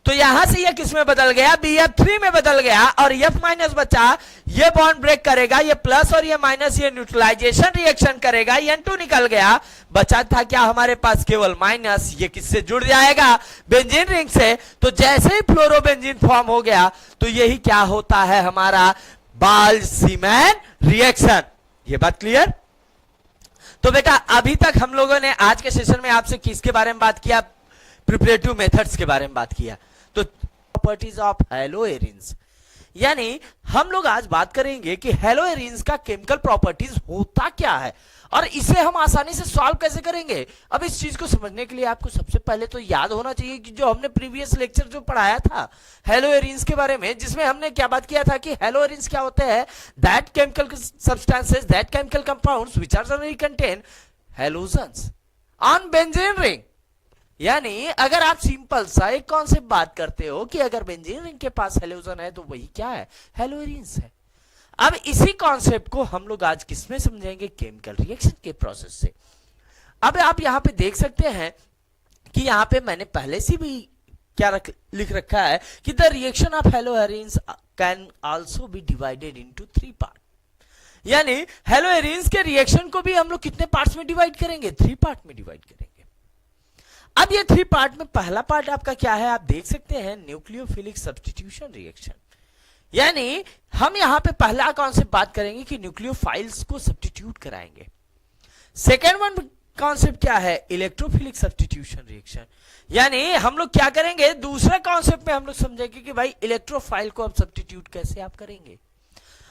तो यहां से ये किसमें बदल गया, BF3 में बदल गया, और F माइनस बचा, ये बॉन्ड ब्रेक करेगा, ये प्लस और ये माइनस, ये न्यूट्रलाइजेशन रिएक्शन करेगा, N2 निकल गया, बचा था क्या हमारे पास, केवल माइनस। ये किससे जुड़ जाएगा, बेंजीन रिंग से। तो जैसे ही फ्लोरोबेंजीन फॉर्म हो गया तो यही क्या होता है हमारा बाल्स-सीमैन रिएक्शन। ये बात क्लियर। तो बेटा अभी तक हम लोगों ने आज के सेशन में आपसे किसके बारे में बात किया, प्रिपरेटिव मेथड्स के बारे में बात किया। तो प्रॉपर्टीज ऑफ हैलोएरिन्स, यानी हम लोग आज बात करेंगे कि हैलोएरिन्स का केमिकल प्रॉपर्टीज होता क्या है और इसे हम आसानी से सॉल्व कैसे करेंगे। अब इस चीज को समझने के लिए आपको सबसे पहले तो याद होना चाहिए कि जो हमने प्रीवियस लेक्चर जो पढ़ाया था हैलोएरिन्स के बारे में, जिसमें हमने क्या बात किया था कि हैलोएरिन्स क्या होते हैं, that chemical substances, that chemical compounds which are generally contain halogens on benzene ring. यानी अगर आप सिंपल सा एक कॉन्सेप्ट बात करते हो कि अगर बेंजीन रिंग के पास हैलोजन है तो वही क्या है, हैलोएरिन्स है। अब इसी कॉन्सेप्ट को हम लोग आज किसमें समझेंगे, केमिकल रिएक्शन के प्रोसेस से। अब आप यहां पे देख सकते हैं कि यहां पे मैंने पहले से भी क्या लिख रखा है कि the reaction of haloarenes can also be divided into 3 part. यानी हैलोएरिन्स के रिएक्शन को भी हम लोग कितने पार्ट्स में डिवाइड करेंगे, 3 पार्ट में डिवाइड करेंगे। अब ये 3 पार्ट में पहला पार्ट आपका क्या है, आप देख सकते हैं न्यूक्लियोफिलिक सब्स्टिट्यूशन रिएक्शन। यानी हम यहां पे पहला कॉन्सेप्ट बात करेंगे कि न्यूक्लियोफाइल्स को सब्स्टिट्यूट कराएंगे। सेकेंड वन कॉन्सेप्ट क्या है, इलेक्ट्रोफिलिक सब्स्टिट्यूशन रिएक्शन। यानी हम लोग क्या करेंगे, दूसरे कॉन्सेप्ट में हम लोग समझेंगे कि भाई इलेक्ट्रोफाइल को आप सब्स्टिट्यूट कैसे आप करेंगे।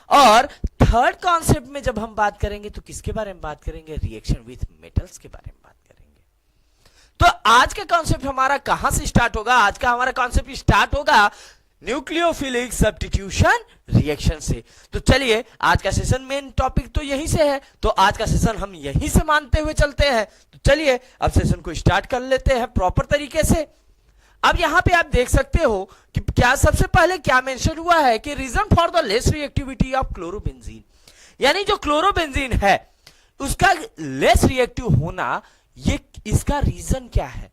और थर्ड कॉन्सेप्ट में जब हम बात करेंगे तो किसके बारे में बात करेंगे, रिएक्शन विथ मेटल्स के बारे में बात करेंगे। तो आज का कॉन्सेप्ट हमारा कहां से स्टार्ट होगा, आज का हमारा कॉन्सेप्ट स्टार्ट होगा न्यूक्लियोफिलिक सब्स्टिट्यूशन रिएक्शन से। तो चलिए आज का सेशन मेन टॉपिक तो यहीं से है, तो आज का सेशन हम यहीं से मानते हुए चलते हैं। तो चलिए अब सेशन को स्टार्ट कर लेते हैं प्रॉपर तरीके से। अब यहां पे आप देख सकते हो कि क्या सबसे पहले क्या मेंशन हुआ है कि reason for the less reactivity of chlorobenzene. यानी जो क्लोरोबेंजीन है उसका लेस रिएक्टिव होना, ये इसका रीजन क्या है।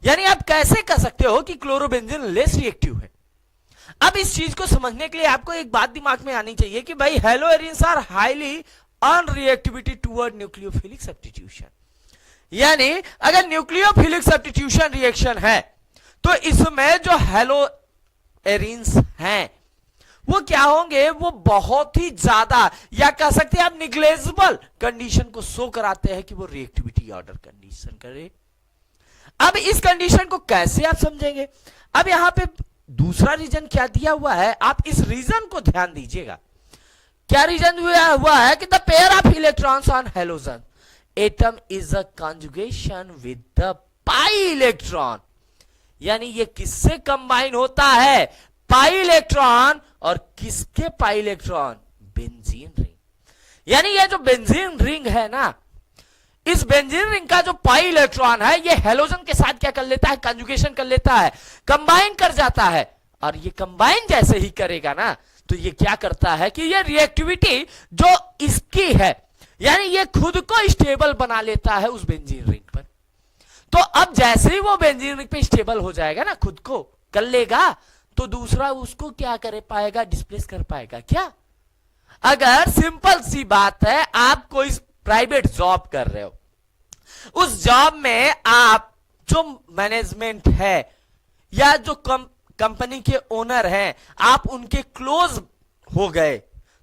यानी आप कैसे कह सकते हो कि क्लोरोबेंजीन लेस रिएक्टिव है। अब इस चीज को समझने के लिए आपको एक बात दिमाग में आनी चाहिए कि भाई haloarenes are highly on reactivity toward nucleophilic substitution. यानी अगर न्यूक्लियोफिलिक सब्स्टिट्यूशन रिएक्शन है तो इसमें जो हेलोएरिन्स हैं वो क्या होंगे, वो बहुत ही ज्यादा या कह सकते हैं आप निग्लेजिबल कंडीशन को शो कराते हैं कि वो रिएक्टिविटी ऑर्डर कंडीशन करे। अब इस कंडीशन को कैसे आप समझेंगे, अब यहां पे दूसरा रीजन क्या दिया हुआ है, आप इस रीजन को ध्यान दीजिएगा। क्या रीजन हुआ है कि the pair of electrons on halogen atom is a conjugation with the pi electron. यानी ये किससे कंबाइन होता है, पाई इलेक्ट्रॉन, और किसके पाई इलेक्ट्रॉन, बेंजीन रिंग। यानी ये जो बेंजीन रिंग है ना, इस बेंजीन रिंग का जो पाई इलेक्ट्रॉन है ये हेलोजन के साथ क्या कर लेता है, कंजुगेशन कर लेता है, कंबाइन कर जाता है। और ये कंबाइन जैसे ही करेगा ना तो ये क्या करता है कि ये रिएक्टिविटी जो इसकी है, यानी ये खुद को स्टेबल बना लेता है उस बेंजीन रिंग पर। तो अब जैसे ही वो बेंजीन रिंग पे स्टेबल हो जाएगा ना, खुद को कर लेगा, तो दूसरा उसको क्या कर पाएगा, डिस्प्लेस कर पाएगा। क्या, अगर सिंपल सी बात है, आप कोई प्राइवेट जॉब कर रहे हो, उस जॉब में आप जो मैनेजमेंट है या जो कंपनी के ओनर हैं, आप उनके क्लोज हो गए,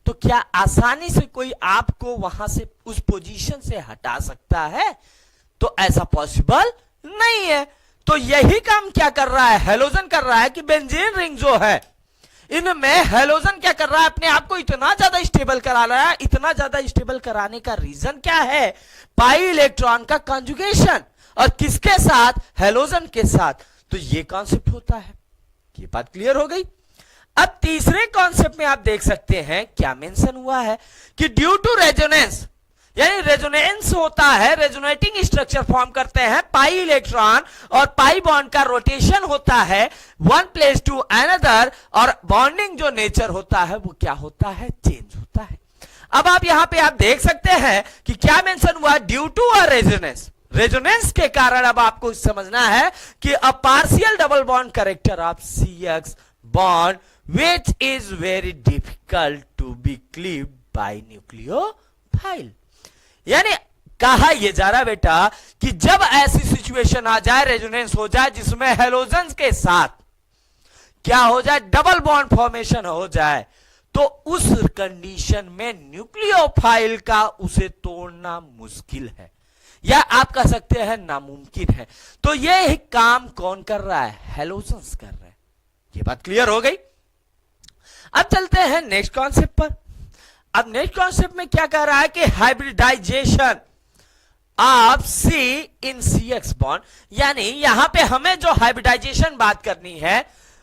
तो क्या आसानी से कोई आपको वहां से उस पोजीशन से हटा सकता है? तो ऐसा पॉसिबल नहीं है। तो यही काम क्या कर रहा है, हेलोजन कर रहा है कि बेंजीन रिंग जो है इनमें हेलोजन क्या कर रहा है, अपने आप को इतना ज्यादा स्टेबल करा रहा है। इतना ज्यादा स्टेबल कराने का रीजन क्या है, पाई इलेक्ट्रॉन का कॉन्जुगेशन, और किसके साथ, हेलोजन के साथ। तो ये कॉन्सेप्ट होता है। ये बात क्लियर हो गई। अब तीसरे कॉन्सेप्ट में आप देख सकते हैं क्या मेंशन हुआ है कि ड्यू टू रेजोनेंस, यानी रेजोनेंस होता है, रेजोनेटिंग स्ट्रक्चर फॉर्म करते हैं पाई इलेक्ट्रॉन, और पाई बॉन्ड का रोटेशन होता है वन प्लेस टू अनदर, और बॉन्डिंग जो नेचर होता है वो क्या होता है, चेंज होता है। अब आप यहां पे आप देख सकते हैं कि क्या मेंशन हुआ, due to a resonance. Resonance के कारण अब आपको समझना है कि a partial double bond character of CX bond which is very difficult to be cleaved by nucleophile. यानी कहा यह जा रहा बेटा कि जब ऐसी सिचुएशन आ जाए, रेजोनेंस हो जाए, जिसमें हेलोजन के साथ क्या हो जाए, डबल बॉन्ड फॉर्मेशन हो जाए, तो उस कंडीशन में न्यूक्लियोफाइल का उसे तोड़ना मुश्किल है, या आप कह सकते हैं नामुमकिन है। तो यह काम कौन कर रहा है, हेलोजन कर रहा है। ये बात क्लियर हो गई। अब चलते हैं नेक्स्ट कॉन्सेप्ट पर। अब नेक्स्ट कॉन्सेप्ट में क्या कह रहा है कि hybridization of C in CX bond, यानी यहां पे हमें जो हाइब्रिडाइजेशन बात करनी है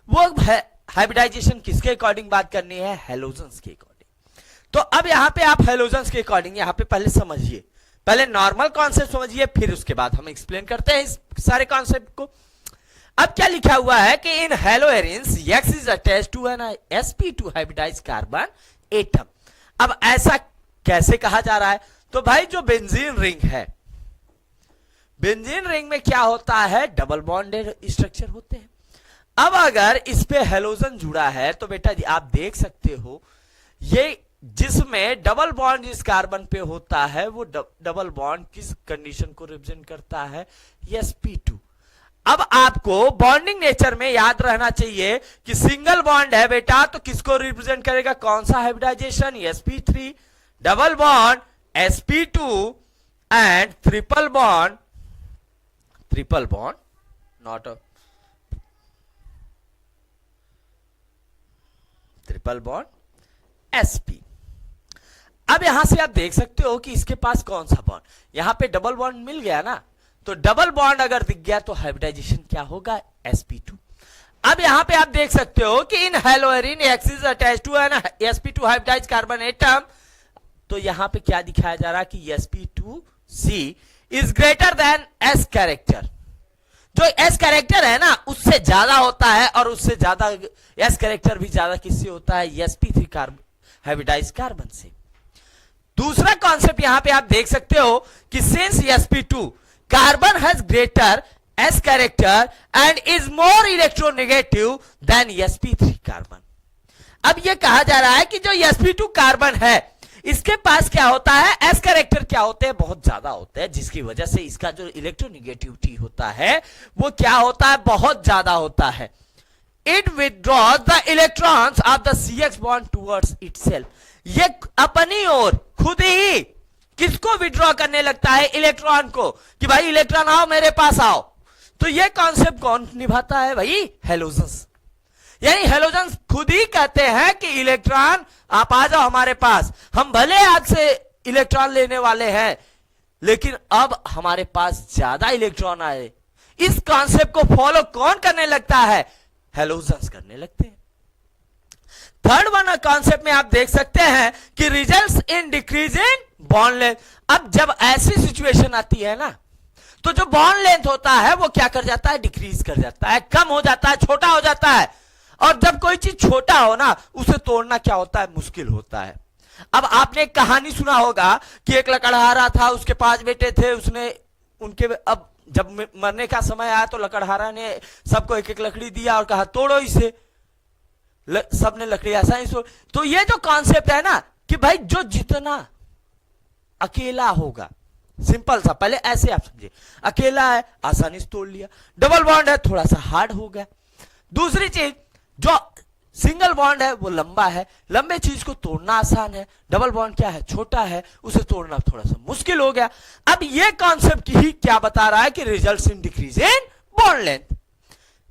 वो हाइब्रिडाइजेशन किसके अकॉर्डिंग बात करनी है, हेलोजन्स के अकॉर्डिंग। तो अब यहां पे आप हेलोजन्स के अकॉर्डिंग यहां पे पहले समझिए, पहले नॉर्मल कॉन्सेप्ट समझिए, फिर उसके बाद हम एक्सप्लेन करते हैं इस सारे कॉन्सेप्ट को। अब क्या लिखा हुआ है कि in haloarenes X is attached to an sp2 hybridized carbon atom. अब ऐसा कैसे कहा जा रहा है, तो भाई जो बेंजीन रिंग है, बेंजीन रिंग में क्या होता है, डबल बॉन्डेड स्ट्रक्चर होते हैं। अब अगर इस पे हेलोजन जुड़ा है तो बेटा जी आप देख सकते हो, ये जिसमें डबल बॉन्ड जिस कार्बन पे होता है वो डबल बॉन्ड किस कंडीशन को रिप्रेजेंट करता है, sp2। अब आपको बॉन्डिंग नेचर में याद रहना चाहिए कि सिंगल बॉन्ड है बेटा, तो किसको रिप्रेजेंट करेगा, कौन सा hybridization, sp3, double bond sp2, and triple bond not triple bond sp। अब यहां से आप देख सकते हो कि इसके पास कौन सा बॉन्ड, यहां पे डबल बॉन्ड मिल गया ना, तो डबल बॉन्ड अगर दिख गया तो हाइब्रिडाइजेशन क्या होगा, sp2। अब यहां पे आप देख सकते हो कि in haloarene X is attached to an sp2 hybridized carbon atom, तो यहां पे क्या दिखाया जा रहा है कि sp2C is greater than s character. जो s कैरेक्टर है ना उससे ज्यादा होता है, और उससे ज्यादा s कैरेक्टर भी ज्यादा किससे होता है, sp3 हाइब्रिडाइज्ड कार्बन से। दूसरा कॉन्सेप्ट यहां पे आप देख सकते हो कि since sp2 carbon has greater S character and is more electronegative than sp3 carbon. अब ये कहा जा रहा है कि जो sp2 कार्बन है इसके पास क्या होता है, S कैरेक्टर क्या होते हैं, बहुत ज्यादा होते हैं, जिसकी वजह से इसका जो इलेक्ट्रोनेगेटिविटी होता है वो क्या होता है, बहुत ज्यादा होता है। It withdraws the electrons of the CX bond towards itself। ये अपनी ओर खुद ही किसको विड्रॉ करने लगता है, इलेक्ट्रॉन को, कि भाई इलेक्ट्रॉन आओ मेरे पास आओ। तो ये कॉन्सेप्ट कौन निभाता है भाई, हेलोजन्स। यानी हेलोजन्स खुद ही कहते हैं कि इलेक्ट्रॉन आप आ जाओ हमारे पास, हम भले आपसे इलेक्ट्रॉन लेने वाले हैं लेकिन अब हमारे पास ज्यादा इलेक्ट्रॉन आए। इस कॉन्सेप्ट को फॉलो कौन करने लगता है, हेलोजन्स करने लगते हैं। थर्ड वन कॉन्सेप्ट में आप देख सकते हैं कि results in decrease in bond length. अब जब ऐसी सिचुएशन आती है ना तो जो बॉन्ड लेंथ होता है वो क्या कर जाता है, डिक्रीज कर जाता है, कम हो जाता है, छोटा हो जाता है। और जब कोई चीज छोटा हो ना उसे तोड़ना क्या होता है, मुश्किल होता है। अब आपने एक कहानी सुना होगा कि एक लकड़हारा था, उसके 5 बेटे थे, उसने उनके अब जब मरने का समय आया तो लकड़हारा ने सबको एक एक लकड़ी दिया और कहा तोड़ो इसे। सबने लकड़ी आसानी से। तो ये जो कॉन्सेप्ट है ना कि भाई जो जितना अकेला होगा, सिंपल सा, पहले ऐसे आप समझिए, अकेला है आसानी से तोड़ लिया, डबल बॉन्ड है थोड़ा सा हार्ड हो गया। दूसरी चीज जो सिंगल बॉन्ड है वो लंबा है, लंबे चीज को तोड़ना आसान है, डबल बॉन्ड क्या है, छोटा है, उसे तोड़ना थोड़ा सा मुश्किल हो गया। अब ये कॉन्सेप्ट ही क्या बता रहा है कि results in decrease in bond length.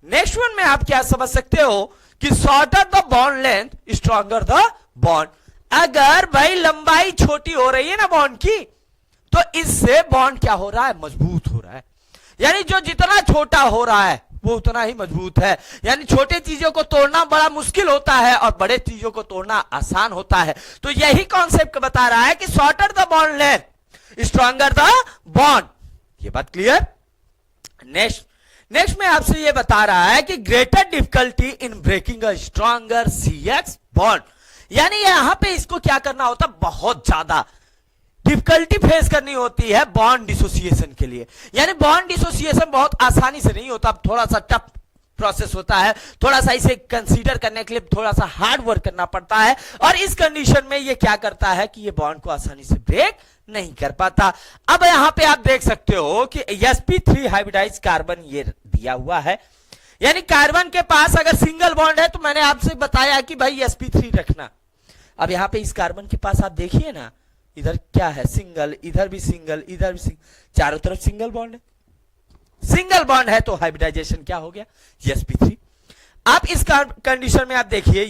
Next one में आप क्या समझ सकते हो कि shorter the bond length stronger the bond. अगर भाई लंबाई छोटी हो रही है ना बॉन्ड की तो इससे बॉन्ड क्या हो रहा है, मजबूत हो रहा है। यानी जो जितना छोटा हो रहा है वो उतना ही मजबूत है। यानी छोटे चीजों को तोड़ना बड़ा मुश्किल होता है और बड़े चीजों को तोड़ना आसान होता है। तो यही कॉन्सेप्ट बता रहा है कि shorter the bond length stronger the bond. ये बात क्लियर। नेक्स्ट में आपसे ये बता रहा है कि greater difficulty in breaking a stronger CX bond. यानी यहां पे इसको क्या करना होता है, बहुत ज्यादा डिफिकल्टी फेस करनी होती है बॉन्ड डिसोसिएशन के लिए। यानी बॉन्ड डिसोसिएशन बहुत आसानी से नहीं होता, थोड़ा सा टफ प्रोसेस होता है, थोड़ा सा इसे कंसीडर करने के लिए थोड़ा सा हार्ड वर्क करना पड़ता है। और इस कंडीशन में ये क्या करता है कि ये बॉन्ड को आसानी से ब्रेक नहीं कर पाता। अब यहां पे आप देख सकते हो कि sp3 हाइब्रिडाइज कार्बन ये दिया हुआ है। यानी कार्बन के पास अगर सिंगल बॉन्ड है तो मैंने आपसे बताया कि भाई sp3 रखना। अब यहां पे इस कार्बन के पास आप देखिए ना, इधर क्या है, सिंगल, इधर भी सिंगल, इधर भी सिंगल, चारों तरफ सिंगल बॉन्ड है। सिंगल बॉन्ड है तो हाइब्रिडाइजेशन क्या हो गया, sp3। आप इस कंडीशन में आप देखिए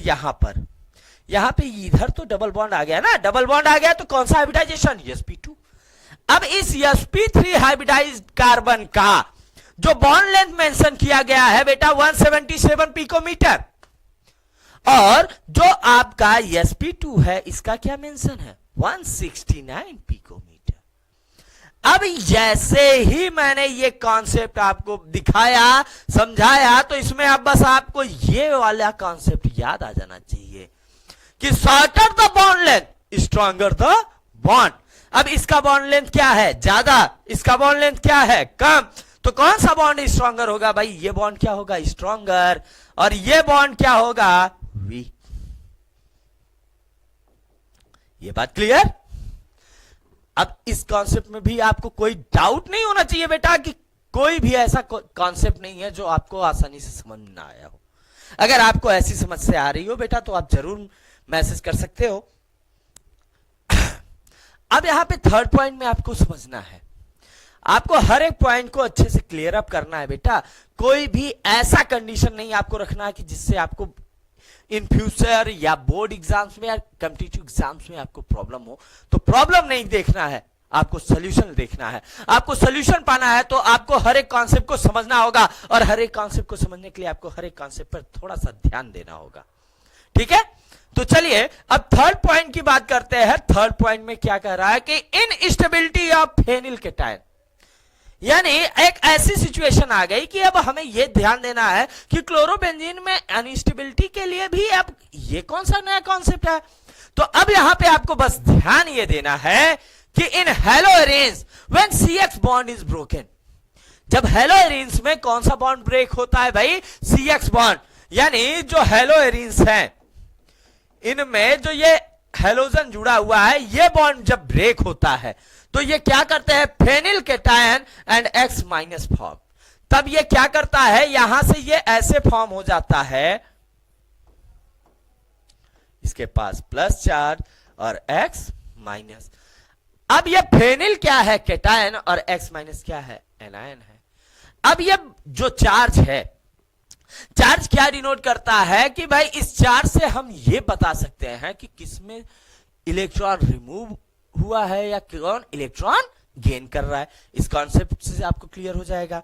यहां पे इधर तो डबल बॉन्ड आ गया ना, डबल बॉन्ड आ गया तो कौन सा हाइब्रिडाइजेशन, sp2। अब इस sp3 हाइब्रिडाइज्ड कार्बन का जो बॉन्ड लेंथ मेंशन किया गया है बेटा 177 पिकोमीटर, और जो आपका sp2 है इसका क्या मेंशन है, 169 पिकोमीटर। अब जैसे ही मैंने ये कॉन्सेप्ट आपको दिखाया, समझाया, तो इसमें अब बस आपको ये वाला कॉन्सेप्ट याद आ जाना चाहिए कि shorter the bond length stronger the bond. अब इसका बॉन्ड लेंथ क्या है, ज्यादा, इसका बॉन्ड लेंथ क्या है, कम, तो कौन सा बॉन्ड स्ट्रॉन्गर होगा भाई, ये बॉन्ड क्या होगा, स्ट्रॉन्गर, और ये बॉन्ड क्या होगा, वीक। ये बात क्लियर। अब इस कॉन्सेप्ट में भी आपको कोई डाउट नहीं होना चाहिए बेटा कि कोई भी ऐसा कॉन्सेप्ट नहीं है जो आपको आसानी से समझ ना आया हो। अगर आपको ऐसी समस्या आ रही हो बेटा तो आप जरूर मैसेज कर सकते हो। अब यहां पे थर्ड पॉइंट में आपको समझना है, आपको हर एक पॉइंट को अच्छे से क्लियर अप करना है बेटा। कोई भी ऐसा कंडीशन नहीं आपको रखना है कि जिससे आपको इन फ्यूचर या बोर्ड एग्जाम्स में या कॉम्पिटिटिव एग्जाम्स में आपको प्रॉब्लम हो। तो प्रॉब्लम नहीं देखना है, आपको सोल्यूशन देखना है। आपको सोल्यूशन पाना है तो आपको हर एक कॉन्सेप्ट को समझना होगा, और हर एक कॉन्सेप्ट को समझने के लिए आपको हर एक कॉन्सेप्ट पर थोड़ा सा ध्यान देना होगा। ठीक है, तो चलिए अब थर्ड पॉइंट की बात करते हैं। थर्ड पॉइंट में क्या कह रहा है कि इनस्टेबिलिटी ऑफ फेनिल केटायन। यानी एक ऐसी सिचुएशन आ गई कि अब हमें यह ध्यान देना है कि क्लोरोबेंजीन में अनस्टेबिलिटी के लिए भी अब ये कौन सा नया कॉन्सेप्ट है। तो अब यहां पे आपको बस ध्यान ये देना है कि in haloarenes when CX bond is broken, जब हेलोएरिन्स में कौन सा बॉन्ड ब्रेक होता है भाई? CX bond. यानी जो हेलोएरिन्स हैं इनमें जो ये हेलोजन जुड़ा हुआ है, ये बॉन्ड जब ब्रेक होता है तो ये क्या करते हैं? Phenyl cation and X minus form. तब ये क्या करता है? यहां से ये ऐसे फॉर्म हो जाता है, इसके पास प्लस चार्ज और X माइनस। अब ये फेनिल क्या है? केटायन, और X माइनस क्या है? एनायन है। अब ये जो चार्ज है, चार्ज क्या डिनोट करता है कि भाई इस चार्ज से हम ये बता सकते हैं कि किसमें इलेक्ट्रॉन रिमूव हुआ है या कौन इलेक्ट्रॉन गेन कर रहा है। इस कॉन्सेप्ट से आपको क्लियर हो जाएगा।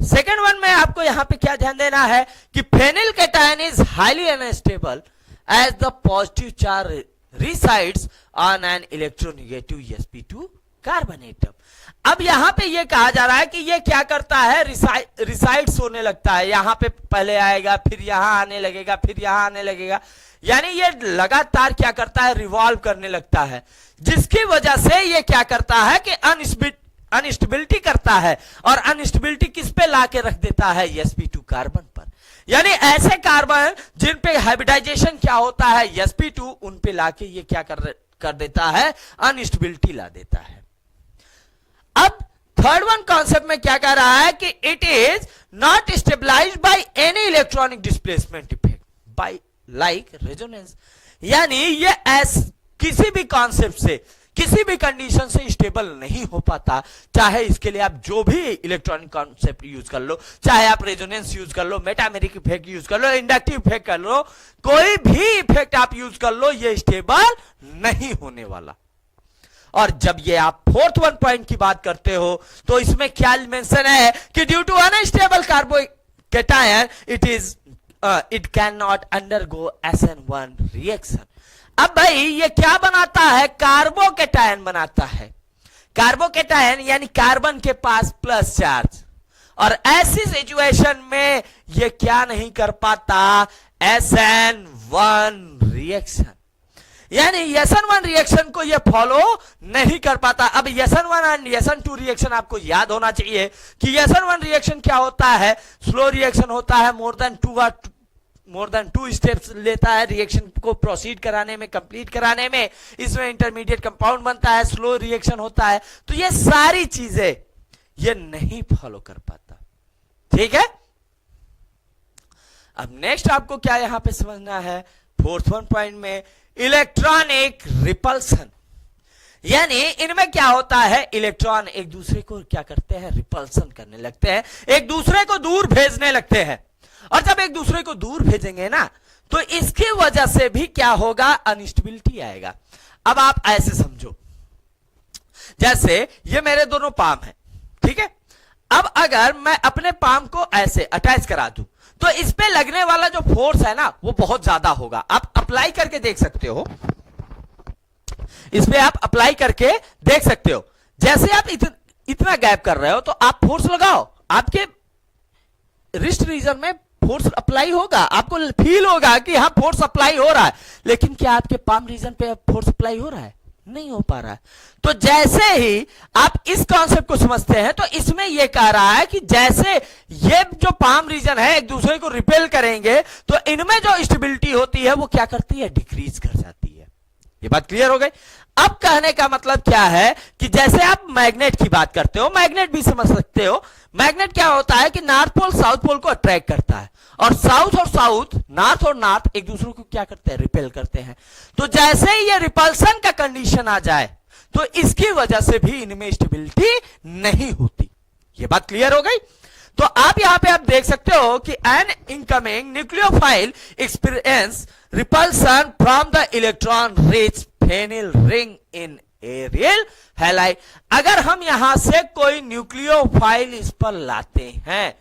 सेकेंड वन में आपको यहां पे क्या ध्यान देना है कि phenyl cation is highly unstable as the positive charge resides on an electronegative sp2 carbon atom. अब यहां पे ये कहा जा रहा है कि ये क्या करता है? रिसाइड्स होने लगता है। यहां पे पहले आएगा, फिर यहां आने लगेगा, फिर यहां आने लगेगा। यानी ये लगातार क्या करता है? रिवॉल्व करने लगता है, जिसकी वजह से ये क्या करता है कि अनस्टेबिलिटी करता है। और अनस्टेबिलिटी किस पे लाके रख देता है? sp2 कार्बन पर। यानी ऐसे कार्बन जिन पे हाइब्रिडाइजेशन क्या होता है? sp2, उन पे लाके ये क्या कर देता है? अनस्टेबिलिटी ला देता है। अब थर्ड वन कॉन्सेप्ट में क्या कह रहा है कि it is not stabilized by any electronic displacement effect by like resonance. यानी ये किसी भी कॉन्सेप्ट से, किसी भी कंडीशन से स्टेबल नहीं हो पाता। चाहे इसके लिए आप जो भी इलेक्ट्रॉनिक कॉन्सेप्ट यूज कर लो, चाहे आप रेजोनेंस यूज कर लो, मेटामेरिक इफेक्ट यूज कर लो, इंडक्टिव इफेक्ट कर लो, कोई भी इफेक्ट आप यूज कर लो, ये स्टेबल नहीं होने वाला। और जब ये आप फोर्थ वन पॉइंट की बात करते हो तो इसमें क्या मेंशन है कि due to unstable carbocation it can not undergo SN1 reaction. अब भाई ये क्या बनाता है? कार्बोकेटायन बनाता है। कार्बोकेटायन यानी कार्बन के पास प्लस चार्ज, और ऐसी सिचुएशन में ये क्या नहीं कर पाता? SN1 reaction. यानी SN1 रिएक्शन को ये फॉलो नहीं कर पाता। अब SN1 एंड SN2 रिएक्शन आपको याद होना चाहिए कि SN1 रिएक्शन क्या होता है? स्लो रिएक्शन होता है, मोर देन टू स्टेप्स लेता है रिएक्शन को प्रोसीड कराने में, कंप्लीट कराने में। इसमें इंटरमीडिएट कंपाउंड बनता है, स्लो रिएक्शन होता है। तो ये सारी चीजें ये नहीं फॉलो कर पाता। ठीक है। अब नेक्स्ट आपको क्या यहां पे समझना है? फोर्थ वन पॉइंट में इलेक्ट्रॉनिक रिपल्सन। यानी इनमें क्या होता है? इलेक्ट्रॉन एक दूसरे को क्या करते हैं? रिपल्सन करने लगते हैं, एक दूसरे को दूर भेजने लगते हैं। और जब एक दूसरे को दूर भेजेंगे ना, तो इसकी वजह से भी क्या होगा? अनस्टेबिलिटी आएगा। अब आप ऐसे समझो, जैसे ये मेरे दोनों पाम हैं, ठीक है। अब अगर मैं अपने पाम को ऐसे अटैच करा दूं तो इस पे लगने वाला जो फोर्स है ना, वो बहुत ज्यादा होगा। आप अप्लाई करके देख सकते हो, इस पे आप अप्लाई करके देख सकते हो। जैसे आप इतना गैप कर रहे हो तो आप फोर्स लगाओ, आपके रिस्ट रीजन में फोर्स अप्लाई होगा, आपको फील होगा कि हाँ फोर्स अप्लाई हो रहा है। लेकिन क्या आपके पाम रीजन पे फोर्स अप्लाई हो रहा है? नहीं हो पा रहा है। तो जैसे ही आप इस कॉन्सेप्ट को समझते हैं तो इसमें यह कह रहा है कि जैसे ये जो पाम रीजन है एक दूसरे को रिपेल करेंगे तो इनमें जो स्टेबिलिटी होती है वो क्या करती है? डिक्रीज कर जाती है। ये बात क्लियर हो गई। अब कहने का मतलब क्या है कि जैसे आप मैग्नेट की बात करते हो, मैग्नेट भी समझ सकते हो। मैग्नेट क्या होता है कि नॉर्थ पोल साउथ पोल को अट्रैक्ट करता है, और साउथ, नॉर्थ और नॉर्थ एक दूसरे को क्या करते हैं? रिपेल करते हैं। तो जैसे ही ये रिपल्सन का कंडीशन आ जाए तो इसकी वजह से भी इनमें स्टेबिलिटी नहीं होती। ये बात क्लियर हो गई। तो आप यहां पे आप देख सकते हो कि an incoming nucleophile experience repulsion from the electron rich phenyl ring in aryl halide. अगर हम यहां से कोई न्यूक्लियोफाइल इस पर लाते हैं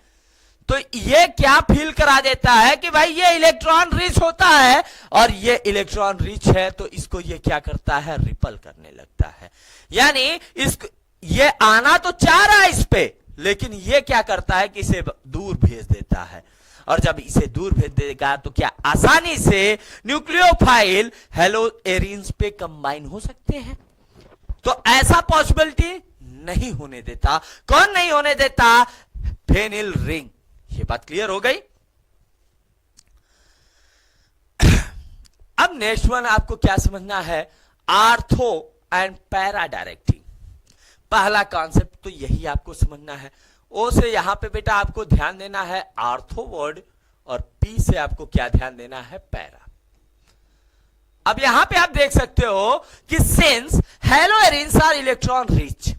तो ये क्या फील करा देता है कि भाई ये इलेक्ट्रॉन रिच होता है, और ये इलेक्ट्रॉन रिच है तो इसको ये क्या करता है? रिपल करने लगता है। यानी इसको ये आना तो चाह रहा है इस पे, लेकिन ये क्या करता है कि इसे दूर भेज देता है। और जब इसे दूर भेज देगा तो क्या आसानी से न्यूक्लियोफाइल हेलोएरिन्स पे कंबाइन हो सकते हैं? तो ऐसा पॉसिबिलिटी नहीं होने देता। कौन नहीं होने देता? Phenyl ring. ये बात क्लियर हो गई। अब नेक्स्ट वन आपको क्या समझना है? Ortho and para directing. पहला कॉन्सेप्ट तो यही आपको समझना है। ओ से यहां पे बेटा आपको ध्यान देना है आर्थो वर्ड, और पी से आपको क्या ध्यान देना है? पैरा। अब यहां पे आप देख सकते हो कि since haloarenes are electron rich,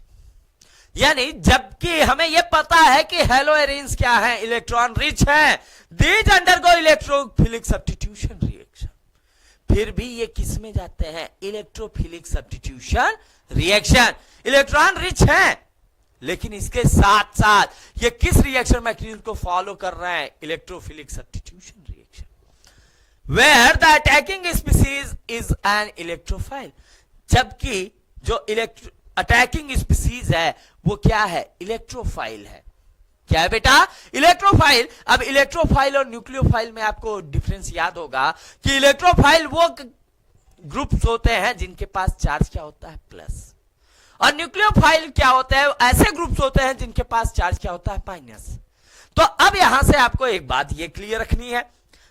यानी जबकि हमें यह पता है कि हेलोएरिन्स क्या है? इलेक्ट्रॉन रिच है। These undergo electrophilic substitution reaction. फिर भी ये किस में जाते हैं? Electrophilic substitution reaction. Electron rich है, लेकिन इसके साथ साथ ये किस रिएक्शन मैकेनिज्म को फॉलो कर रहे हैं? Electrophilic substitution reaction, where the attacking species is an electrophile. जबकि जो अटैकिंग स्पीसीज है वो क्या है? इलेक्ट्रोफाइल है। क्या है बेटा? इलेक्ट्रोफाइल। अब इलेक्ट्रोफाइल और न्यूक्लियोफाइल में आपको डिफरेंस याद होगा कि इलेक्ट्रोफाइल वो ग्रुप्स होते हैं जिनके पास चार्ज क्या होता है? प्लस। और न्यूक्लियोफाइल क्या होते हैं? ऐसे ग्रुप्स होते हैं जिनके पास चार्ज क्या होता है? माइनस। तो अब यहां से आपको एक बात ये क्लियर रखनी है।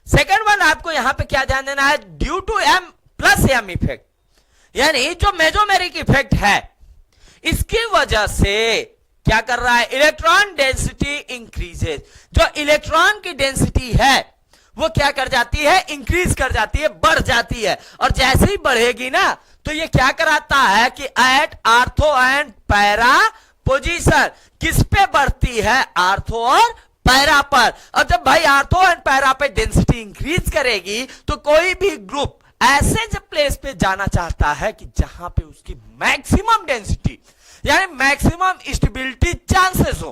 सेकंड वन आपको यहां पे क्या ध्यान देना है? Due to M plus M effect, यानी जो मेजोमेरिक इफेक्ट है इसकी वजह से क्या कर रहा है? Electron density increases. जो इलेक्ट्रॉन की डेंसिटी है वो क्या कर जाती है? इंक्रीज कर जाती है, बढ़ जाती है। और जैसे ही बढ़ेगी ना तो ये क्या कराता है कि at ortho and para position किस पे बढ़ती है? आर्थो और पैरा पर। और जब भाई आर्थो एंड पैरा पे डेंसिटी इंक्रीज करेगी तो कोई भी ग्रुप ऐसे जब प्लेस पे जाना चाहता है कि जहां पे उसकी मैक्सिमम डेंसिटी यानी मैक्सिमम स्टेबिलिटी चांसेस हो,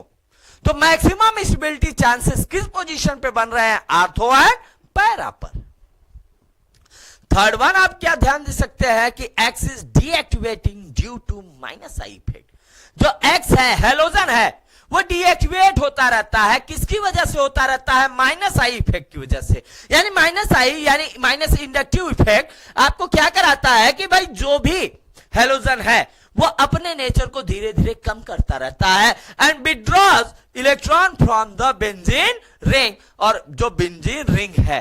तो मैक्सिमम स्टेबिलिटी चांसेस किस पोजीशन पे बन रहे हैं? आर्थो एंड पैरा पर। थर्ड वन आप क्या ध्यान दे सकते हैं कि X is deactivating due to minus I effect. जो एक्स है, हेलोजन है, वो डीएक्टिवेट होता रहता है। किसकी वजह से होता रहता है? माइनस आई इफेक्ट की वजह से। यानी माइनस आई यानी माइनस इंडक्टिव इफेक्ट आपको क्या कराता है कि भाई जो भी हेलोजन है वो अपने नेचर को धीरे धीरे कम करता रहता है and withdraws electron from the benzene ring. और जो बेंजीन रिंग है,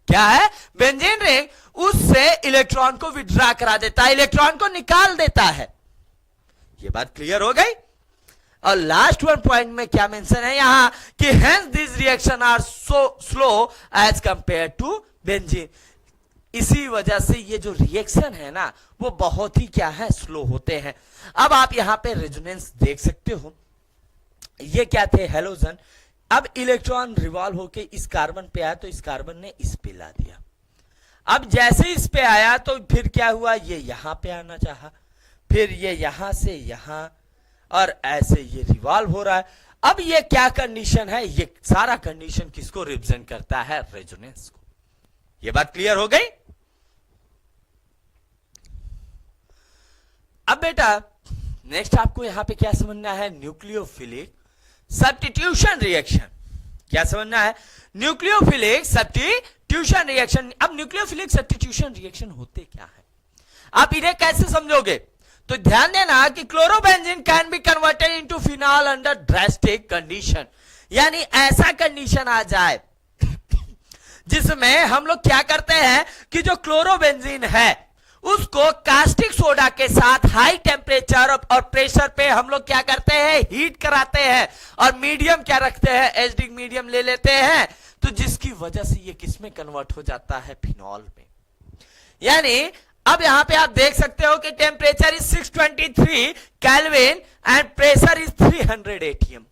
क्या है? बेंजीन रिंग, उससे इलेक्ट्रॉन को विड्रॉ करा देता है, इलेक्ट्रॉन को निकाल देता है। ये बात क्लियर हो गई। और लास्ट वन पॉइंट में क्या मेंशन है यहां कि hence this reaction are so slow as compare to benzene. इसी वजह से ये जो रिएक्शन है ना वो बहुत ही क्या है? स्लो होते हैं। अब आप यहां पे रेजोनेंस देख सकते हो। ये क्या थे? हेलोजन। अब इलेक्ट्रॉन रिवॉल्व होके इस कार्बन पे आया तो इस कार्बन ने इस पे ला दिया। अब जैसे इस पे आया तो फिर क्या हुआ? ये यहां पे आना चाहा, फिर ये यहां से यहां, और ऐसे ये रिवॉल्व हो रहा है। अब ये क्या कंडीशन है? ये सारा कंडीशन किसको रिप्रेजेंट करता है? रेजोनेंस को। ये बात क्लियर हो गई। अब बेटा नेक्स्ट आपको यहां पे क्या समझना है? Nucleophilic substitution reaction. क्या समझना है? Nucleophilic substitution reaction. अब न्यूक्लियोफिलिक सब्स्टिट्यूशन रिएक्शन होते क्या है? आप इन्हें कैसे समझोगे? तो ध्यान देना कि chlorobenzene can be converted into phenol under drastic condition. यानी ऐसा कंडीशन आ जाए जिसमें हम लोग क्या करते हैं कि जो क्लोरोबेंजीन है उसको कास्टिक सोडा के साथ हाई टेम्परेचर और प्रेशर पे हम लोग क्या करते हैं? हीट कराते हैं, और मीडियम क्या रखते हैं? एसिडिक मीडियम ले लेते हैं। तो जिसकी वजह से ये किस में कन्वर्ट हो जाता है? फिनॉल में। यानी अब यहां पे आप देख सकते हो कि temperature is 623 kelvin and pressure is 300 ATM.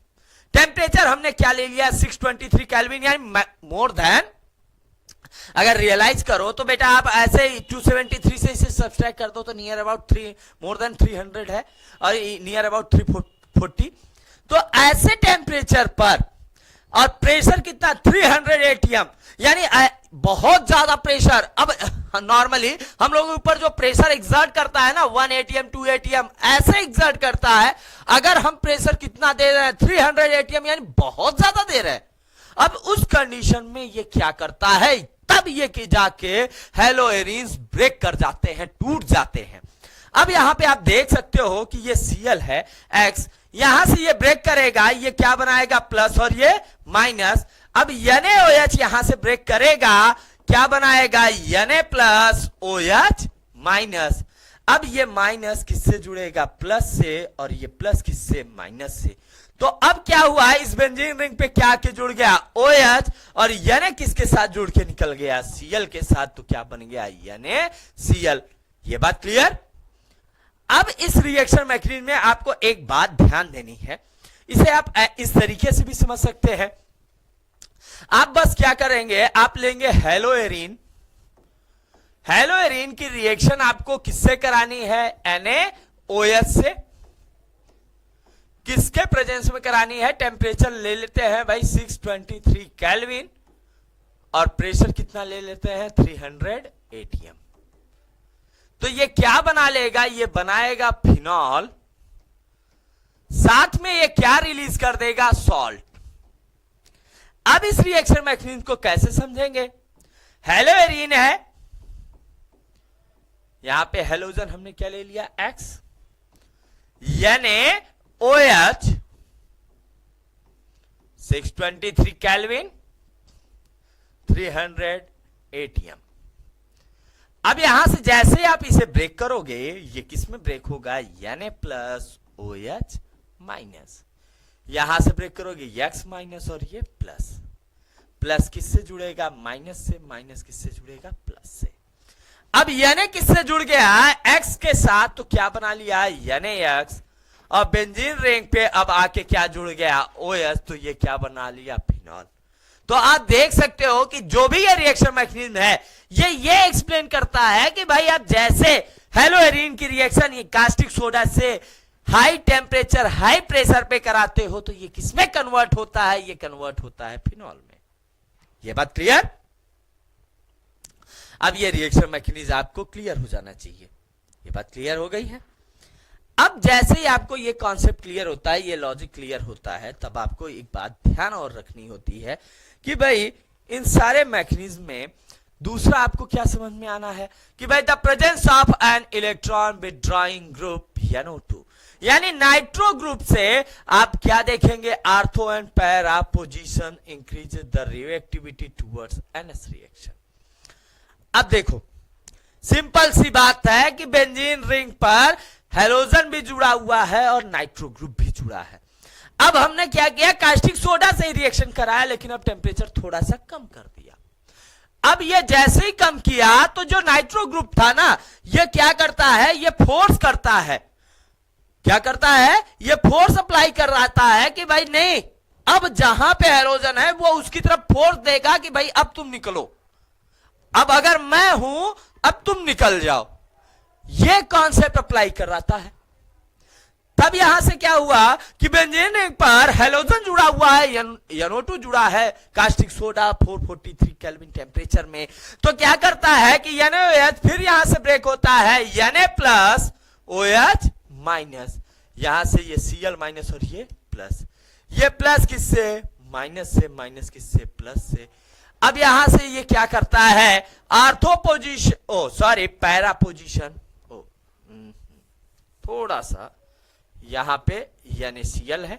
Temperature हमने क्या ले लिया? 623 केल्विन, यानी मोर देन, अगर रियलाइज करो तो बेटा आप ऐसे 273 से इसे सब्सट्रैक्ट कर दो तो नियर अबाउट 3 मोर देन 300 है, और नियर अबाउट 340। तो ऐसे टेम्परेचर पर और प्रेशर कितना? 300 एटीएम, यानी बहुत ज्यादा प्रेशर। अब नॉर्मली हम लोगों के ऊपर जो प्रेशर एग्जर्ट करता है ना 1 एटीएम 2 एटीएम ऐसे एग्जर्ट करता है। अगर हम प्रेशर कितना दे रहे हैं? 300 एटीएम, यानी बहुत ज्यादा दे रहे हैं। अब उस कंडीशन में ये क्या करता है? तब ये कि जाके हेलोएरिन्स ब्रेक कर जाते हैं, टूट जाते हैं। अब यहां पे आप देख सकते हो कि ये Cl है X, यहां से ये ब्रेक करेगा, ये क्या बनाएगा प्लस और ये माइनस। अब NaOH यहां से ब्रेक करेगा, क्या बनाएगा Na प्लस OH माइनस। अब ये माइनस किससे जुड़ेगा प्लस से, और ये प्लस किससे माइनस से। तो अब क्या हुआ, इस बेंजीन रिंग पे क्या के जुड़ गया OH, और Na किसके साथ जुड़ के निकल गया Cl के साथ, तो क्या बन गया NaCl। ये बात क्लियर। अब इस रिएक्शन मैकेनिज्म में आपको एक बात ध्यान देनी है, इसे आप इस तरीके से भी समझ सकते हैं। आप बस क्या करेंगे, आप लेंगे हेलोएरिन, हेलोएरिन की रिएक्शन आपको किससे करानी है NaOH से, किसके प्रेजेंस में करानी है। टेम्परेचर ले लेते हैं भाई 623 केल्विन, और प्रेशर कितना ले लेते हैं 300 atm। तो ये क्या बना लेगा, ये बनाएगा फिनॉल, साथ में ये क्या रिलीज कर देगा सॉल्ट। अब इस रिएक्शन मैकेनिज्म को कैसे समझेंगे, हेलोएरिन है, यहां पे हेलोजन हमने क्या ले लिया X, NaOH 623 केल्विन 300 atm। अब यहां से जैसे आप इसे ब्रेक करोगे, ये किस में ब्रेक होगा Na प्लस OH माइनस, यहां से ब्रेक करोगे X माइनस, और ये प्लस, प्लस किससे जुड़ेगा माइनस से, माइनस किससे जुड़ेगा प्लस से। अब Na किससे जुड़ गया X के साथ, तो क्या बना लिया NaX, और बेंजीन रिंग पे अब आके क्या जुड़ गया OH, तो ये क्या बना लिया फिनॉल। तो आप देख सकते हो कि जो भी ये रिएक्शन मैकेनिज्म है, ये एक्सप्लेन करता है कि भाई आप जैसे हेलोएरिन की रिएक्शन ये कास्टिक सोडा से हाई टेम्परेचर हाई प्रेशर पे कराते हो, तो ये किसमें कन्वर्ट होता है, ये कन्वर्ट होता है फिनॉल में। ये बात क्लियर। अब ये रिएक्शन मैकेनिज्म आपको क्लियर हो जाना चाहिए। ये बात क्लियर हो गई है। अब जैसे ही आपको ये कॉन्सेप्ट क्लियर होता है, ये लॉजिक क्लियर होता है, तब आपको एक बात ध्यान और रखनी होती है कि भाई इन सारे मैकेनिज्म में दूसरा आपको क्या समझ में आना है कि भाई the presence of an electron withdrawing group NO2, यानी नाइट्रो ग्रुप से आप क्या देखेंगे, ortho and para position increase the reactivity towards NS reaction. अब देखो सिंपल सी बात है कि बेंजीन रिंग पर हेलोजन भी जुड़ा हुआ है और नाइट्रो ग्रुप भी जुड़ा है। अब हमने क्या किया, कास्टिक सोडा से ही रिएक्शन कराया, लेकिन अब टेम्परेचर थोड़ा सा कम कर दिया। अब ये जैसे ही कम किया तो जो नाइट्रो ग्रुप था ना, ये क्या करता है, ये फोर्स करता है, क्या करता है, ये फोर्स अप्लाई कर रहा है कि भाई नहीं, अब जहां पे हेलोजन है वो उसकी तरफ फोर्स देगा कि भाई अब तुम निकलो, अब अगर मैं हूं अब तुम निकल जाओ। ये कॉन्सेप्ट अप्लाई कर रहा है। तब यहां से क्या हुआ कि बेंजीन रिंग पर हेलोजन जुड़ा हुआ है, NO2 जुड़ा है कास्टिक सोडा 443 केल्विन टेम्परेचर में। तो क्या करता है कि NaOH फिर यहां से ब्रेक होता है Na प्लस OH माइनस, यहां से ये Cl माइनस और ये प्लस, ये प्लस किससे माइनस से, माइनस किससे प्लस से। अब यहां से ये क्या करता है, आर्थो पोजीशन पैरा पोजीशन, थोड़ा सा यहां पे NaCl है।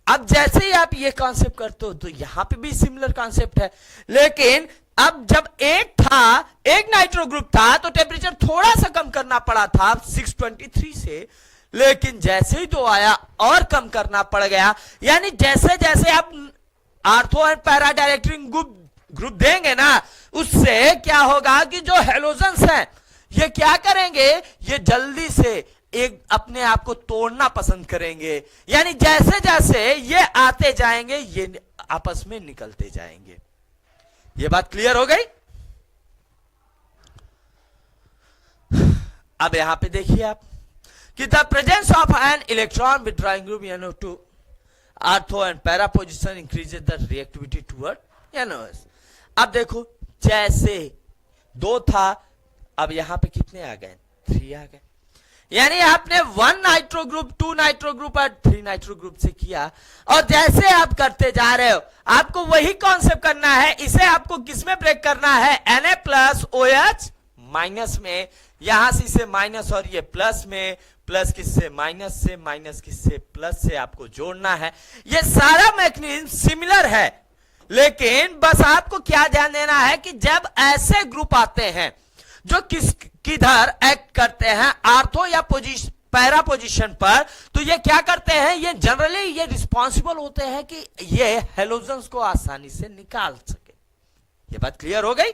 अब जैसे ही आप ये कॉन्सेप्ट करते हो तो यहां पे भी सिमिलर कॉन्सेप्ट है, लेकिन अब जब एक नाइट्रो ग्रुप था तो टेम्परेचर थोड़ा सा कम करना पड़ा था 623 से, लेकिन जैसे ही दो आया और कम करना पड़ गया। यानी जैसे जैसे आप ortho and para directing group देंगे ना, उससे क्या होगा कि जो हेलोजन्स हैं ये क्या करेंगे, ये जल्दी से एक अपने आप को तोड़ना पसंद करेंगे। यानी जैसे जैसे ये आते जाएंगे ये आपस में निकलते जाएंगे। ये बात क्लियर हो गई। अब यहां पे देखिए आप कि the presence of an electron withdrawing group NO2 ortho and para position increases the reactivity toward NOS। अब देखो जैसे 2 था, अब यहां पे कितने आ गए, 3 आ गए। यानी आपने 1 नाइट्रो ग्रुप 2 नाइट्रो ग्रुप और 3 नाइट्रो ग्रुप से किया, और जैसे आप करते जा रहे हो आपको वही कॉन्सेप्ट करना है। इसे आपको किसमें ब्रेक करना है, Na प्लस OH माइनस में, यहां से इसे माइनस और ये प्लस में, प्लस किससे माइनस से, माइनस किससे प्लस से आपको जोड़ना है। ये सारा मैकेनिज्म सिमिलर है, लेकिन बस आपको क्या ध्यान देना है कि जब ऐसे ग्रुप आते हैं जो किधर एक्ट करते हैं आर्थो या पैरा पोजीशन पर, तो ये क्या करते हैं, ये जनरली ये रिस्पॉन्सिबल होते हैं कि ये हेलोजन्स को आसानी से निकाल सके। ये बात क्लियर हो गई।